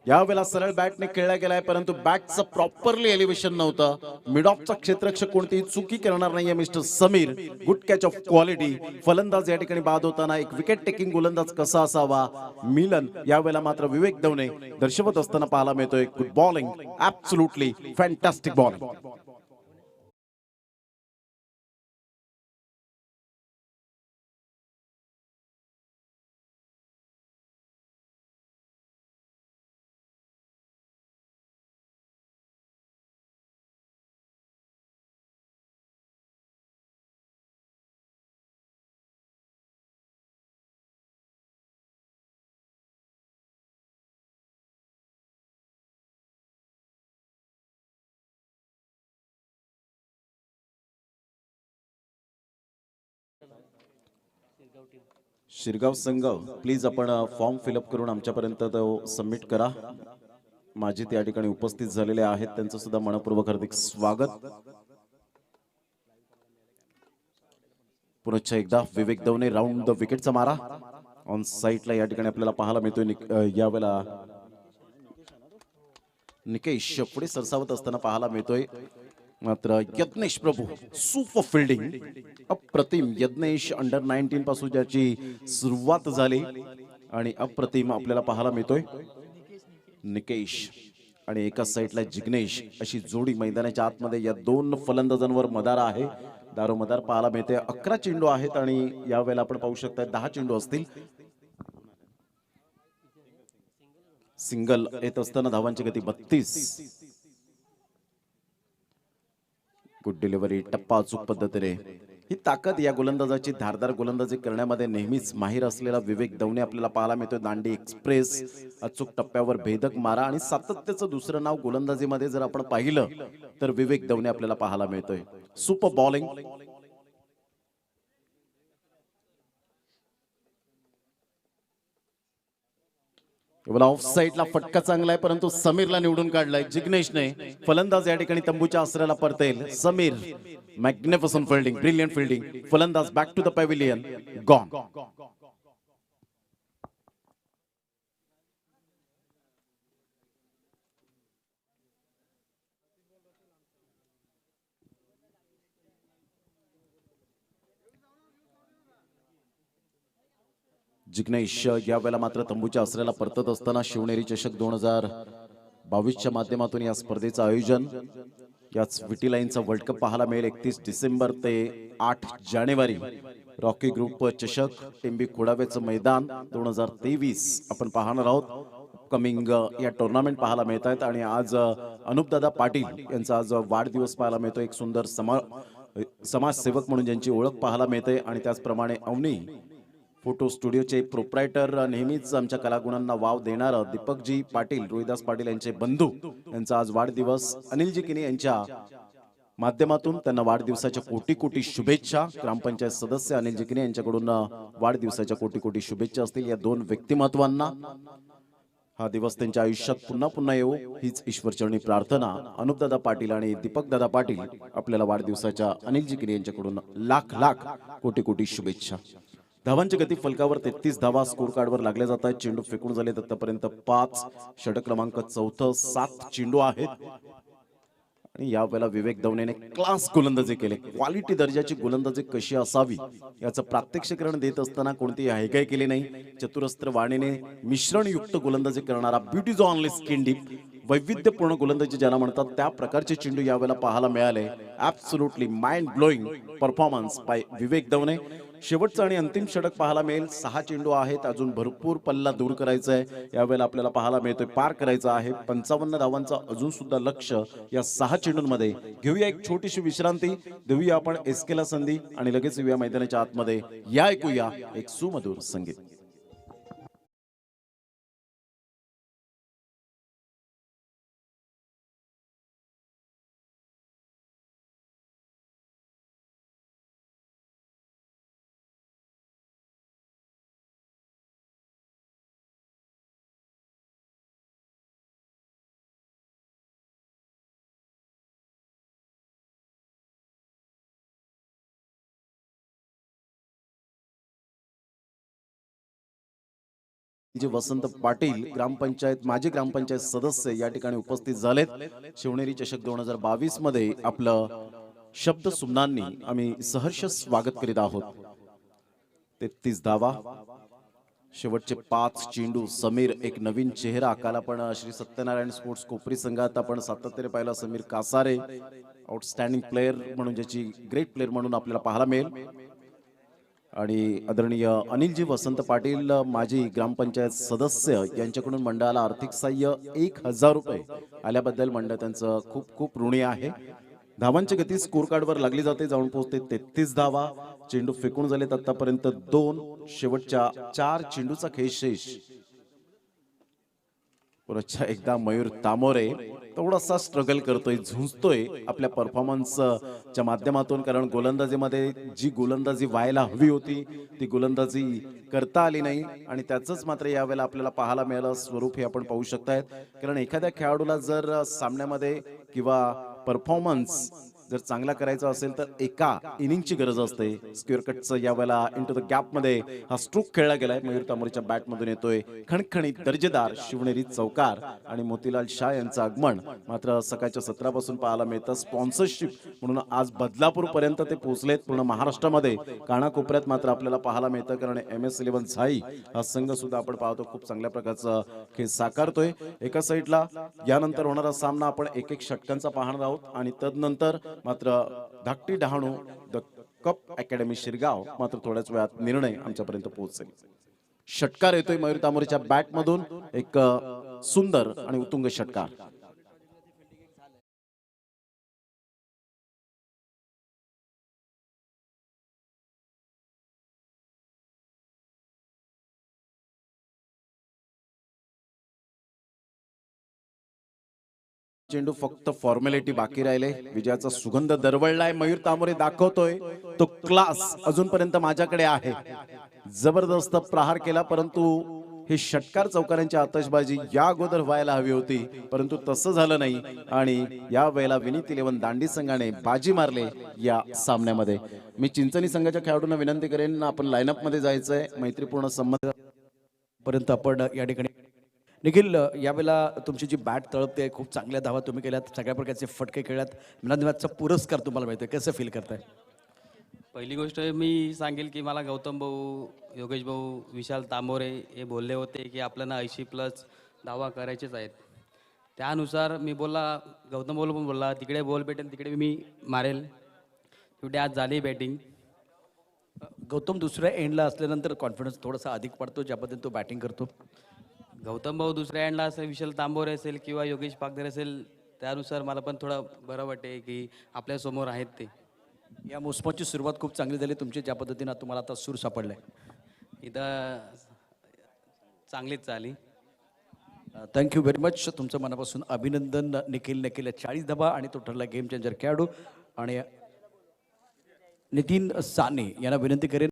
यावेळेला सरळ बॅटने खेळला गेलाय, परंतु बॅटचं प्रॉपरली एलिव्हेशन नव्हतं. मिड ऑफचा क्षेत्ररक्षक कोणतीही चुकी करणार नाहीये mister Sameer. Good catch of quality. फलंदाज या ठिकाणी बाद होताना एक विकेट टेकिंग गोलंदाज कसा असावा, मिलन यावेळेला मात्र विवेक दवणे दर्शवत असताना पाहायला मिळतोय. Good bowling, absolutely fantastic bowling. Shirgaon संघ प्लीज आपण फॉर्म फिलअप करून आमच्यापर्यंत तो सबमिट करा. माझे त्या ठिकाणी उपस्थित झालेले आहेत त्यांचं सुद्धा मनपूर्वक हार्दिक स्वागत. पुनश्च एकदा विवेक दवणे राऊंड द विकेटचा मारा ऑन साईडला या ठिकाणी आपल्याला पाहायला मिळतोय. यावेळेला निकेश पुढे सरसावत असताना पाहायला मिळतोय. मात्र यज्ञेश प्रभू सुपर फिल्डिंग अप्रतिम. यज्ञेश अंडर 19 पासून ज्याची सुरुवात झाली आणि अप्रतिम आपल्याला पाहायला मिळतोय. निकेश आणि एका साईडला जिग्नेश अशी जोडी मैदानाच्या आतमध्ये या दोन फलंदाजांवर मदार आहे. दारोमदार पाहायला मिळते. 11 चेंडू आहेत आणि यावेळेला आपण पाहू शकता 10 चेंडू असतील. सिंगल येत असताना धावांची गती 32. गुड डिलिव्हरी टप्पा अचूक पद्धतीने. ही ताकद या गोलंदाजाची. धारदार गोलंदाजी करण्यामध्ये नेहमीच माहीर असलेला विवेक दवणे आपल्याला पाहायला मिळतोय. दांडी एक्सप्रेस अचूक टप्प्यावर भेदक मारा आणि सातत्याचं दुसरं नाव गोलंदाजीमध्ये जर आपण पाहिलं तर विवेक दवणे आपल्याला पाहायला मिळतोय. Super bowling. ऑफ साईडला फटका चांगला आहे परंतु समीरला निवडून काढलाय जिग्नेशने. फलंदाज या ठिकाणी तंबूच्या आसऱ्याला परतेल. Sameer magnificent fielding, brilliant fielding. फलंदाज back to the pavilion, gone. Jignesh यावेळेला मात्र तंबूच्या आसऱ्याला परतत असताना शिवनेरी चषक 2022च्या माध्यमातून या स्पर्धेचं आयोजन. याच विटी लाईनचा वर्ल्ड कप पाहायला मिळेल 31 डिसेंबर ते 8 जानेवारी. रॉकी ग्रुप चषक टिंबी खोडावेचं मैदान 2023 आपण पाहणार आहोत. कमिंग या टुर्नामेंट पाहायला मिळत आहेत आणि आज अनुपदादा पाटील यांचा आज वाढदिवस पाहायला मिळतो. एक सुंदर समाजसेवक म्हणून ज्यांची ओळख पाहायला मिळते आणि त्याचप्रमाणे अवनी फोटो स्टुडिओचे प्रोप्रायटर, नेहमीच आमच्या कलागुणांना वाव देणारं दीपकजी पाटील, रोहिदास पाटील यांचे बंधू यांचा आज वाढदिवस. अनिलजी किनी यांच्या माध्यमातून त्यांना वाढदिवसाच्या कोटी कोटी शुभेच्छा. ग्रामपंचायत सदस्य अनिलजी किनी यांच्याकडून वाढदिवसाच्या कोटी कोटी शुभेच्छा असतील. या दोन व्यक्तिमत्वांना हा दिवस त्यांच्या आयुष्यात पुन्हा पुन्हा येऊ हीच ईश्वरचरणी प्रार्थना. अनुपदादा पाटील आणि दीपकदादा पाटील आपल्याला वाढदिवसाच्या अनिलजी किनी यांच्याकडून लाख लाख कोटी कोटी शुभेच्छा. धावांची गती फलकावर 33 धावा स्कोर कार्डवर लागल्या जात आहेत. चेंडू फेकून झाले आतापर्यंत 5. षटक क्रमांक 4. 7 चेंडू आहेत आणि यावेळेला विवेक दवणेने क्लास गोलंदाजी केले. क्वालिटी दर्जाची गोलंदाजी कशी असावी याचं प्रात्यक्षिकरण देत असताना कोणतीही हायगाय केली नाही. चतुरस्त्र वाणीने मिश्रणयुक्त गोलंदाजी करणारा ब्युटीज ऑनली स्किन डीप वैविध्यपूर्ण गोलंदाजी ज्याला म्हणतात त्या प्रकारचे चेंडू यावेळेला पाहायला मिळाले. Absolutely mind blowing performance by Vivek Davane. शेवटचा आणि अंतिम षटक पाहायला मिळेल. 6 चेंडू आहेत. अजून भरपूर पल्ला दूर करायचा आहे. यावेळेला आपल्याला पाहायला मिळतोय पार करायचा आहे. 55 धावांचा अजून सुद्धा लक्ष या 6 चेंडूंमध्ये. घेऊया एक छोटीशी विश्रांती, देऊया आपण एसकेला संधी आणि लगेच येऊया मैदानाच्या आतमध्ये. या ऐकूया एक सुमधुर संगीत. वसंत पाटील ग्रामपंचायत माजी ग्रामपंचायत सदस्य या ठिकाणी उपस्थित झालेत. शिवनेरी चषक 2022 मध्ये आपलं शब्द सुमनांनी आम्ही सहर्ष स्वागत करीत आहोत. 33 धावा, शेवटचे 5 चेंडू. समीर एक नवीन चेहरा. काल आपण श्री सत्यनारायण स्पोर्ट्स कोपरी संघात आपण सातत्याने पाहिला. समीर कासारे आउटस्टँडिंग प्लेयर म्हणून, ज्याची ग्रेट प्लेयर म्हणून आपल्याला पाहायला मिळेल. आणि आदरणीय अनिलजी वसंत पाटील माजी ग्रामपंचायत सदस्य यांच्याकडून मंडळाला आर्थिक सहाय्य 1000 रुपये आल्याबद्दल मंडळ त्यांचं खूप खूप ऋणी आहे. धावांची गती स्कोर कार्डवर लागली जाते. जाऊन पोहोचते 33 धावा. चेंडू फेकून झालेत आतापर्यंत 2. शेवटच्या 4 चेंडूचा खेळ शेष. पुन्हा एकदा मयूर तामोरे थोडासा स्ट्रगल करतोय, झुंजतोय आपल्या परफॉर्मन्सच्या माध्यमातून, कारण गोलंदाजीमध्ये जी गोलंदाजी व्हायला हवी होती ती गोलंदाजी करता आली नाही आणि त्याचंच मात्र यावेळेला आपल्याला पाहायला मिळालं स्वरूप हे आपण पाहू शकतायत. कारण एखाद्या खेळाडूला जर सामन्यामध्ये किंवा परफॉर्मन्स जर चांगला करायचा असेल तर एका इनिंगची गरज असते. स्क्वेअर कटचं यावेळेला इंटू द गॅप मध्ये हा स्ट्रोक खेळला गेलाय. मयूर तांबोरेच्या बॅट मधून येतोय खणखणीत दर्जेदार शिवनेरी चौकार आणि मोतीलाल शाह यांचं आगमन मात्र सकाळच्या सत्रापासून पाहायला मिळतं. स्पॉन्सरशिप म्हणून आज बदलापूर पर्यंत ते पोहोचलेत. पूर्ण महाराष्ट्रामध्ये कानाकोपऱ्यात मात्र आपल्याला पाहायला मिळतं, कारण MS11 झाई हा संघ सुद्धा आपण पाहतो खूप चांगल्या प्रकारचा खेळ साकारतोय. एका साईडला यानंतर होणारा सामना आपण एक एक षटकांचा पाहणार आहोत आणि तदनंतर मात्र धाकटी Dahanu the cup academy Shirgaon मात्र थोड्याच वेळात निर्णय आमच्यापर्यंत पोहोचेल. षटकार येतोय मयूर तांबोरेच्या बॅट मधून, एक सुंदर आणि उत्तुंग षटकार. चेंडू फक्त फॉर्मॅलिटी बाकी राहिले. विजयाचा सुगंध दरवळलाय. मयूर तांबोरे दाखवतोय तो क्लास अजूनपर्यंत माझ्याकडे आहे. जबरदस्त प्रहार केला, परंतु हे षटकार चौकारांची आतषबाजी या अगोदर व्हायला हवी होती, परंतु तसं झालं नाही आणि या वेळेला विनीत 11 दांडी संघाने बाजी मारले या सामन्यामध्ये. मी चिंचणी संघाच्या खेळाडूंना विनंती करेन, आपण लाईनअप मध्ये जायचंय. मैत्रीपूर्ण संबंध पर्यंत आपण या ठिकाणी निखिल, यावेळेला तुमची जी बॅट तळपते, खूप चांगल्या धावा तुम्ही केल्यात, सगळ्या प्रकारचे फटके खेळल्यात, मॅनचा पुरस्कार तुम्हाला मिळतोय, कसं फील करताय? पहिली गोष्ट मी सांगेल की मला गौतम भाऊ, योगेश भाऊ, विशाल तांबोरे हे बोलले होते की आपल्याला 80+ धावा करायचेच आहेत. त्यानुसार मी बोलला, गौतम भाऊ पण बोलला तिकडे बॉल भेटेल तिकडे मी मारेल. शेवटी आज झाली बॅटिंग. गौतम दुसऱ्या एंडला असल्यानंतर कॉन्फिडन्स थोडासा अधिक पडतो, ज्या पद्धतीने तो बॅटिंग करतो. गौतम भाऊ दुसऱ्या एंडला असेल, विशाल तांबोरे असेल किंवा योगेश पागधरे असेल, त्यानुसार मला पण थोडं बरं वाटते की आपल्यासमोर आहेत ते. या मोसमाची सुरुवात खूप चांगली झाली तुमची, ज्या पद्धतीनं तुम्हाला आता सूर सापडलाय. इथं चांगलीच झाली. Thank you very much. तुमचं मनापासून अभिनंदन. निखिलने केलं 40 धावा आणि तो ठरला गेम चेंजर खेळाडू. आणि नितीन साने यांना विनंती करेन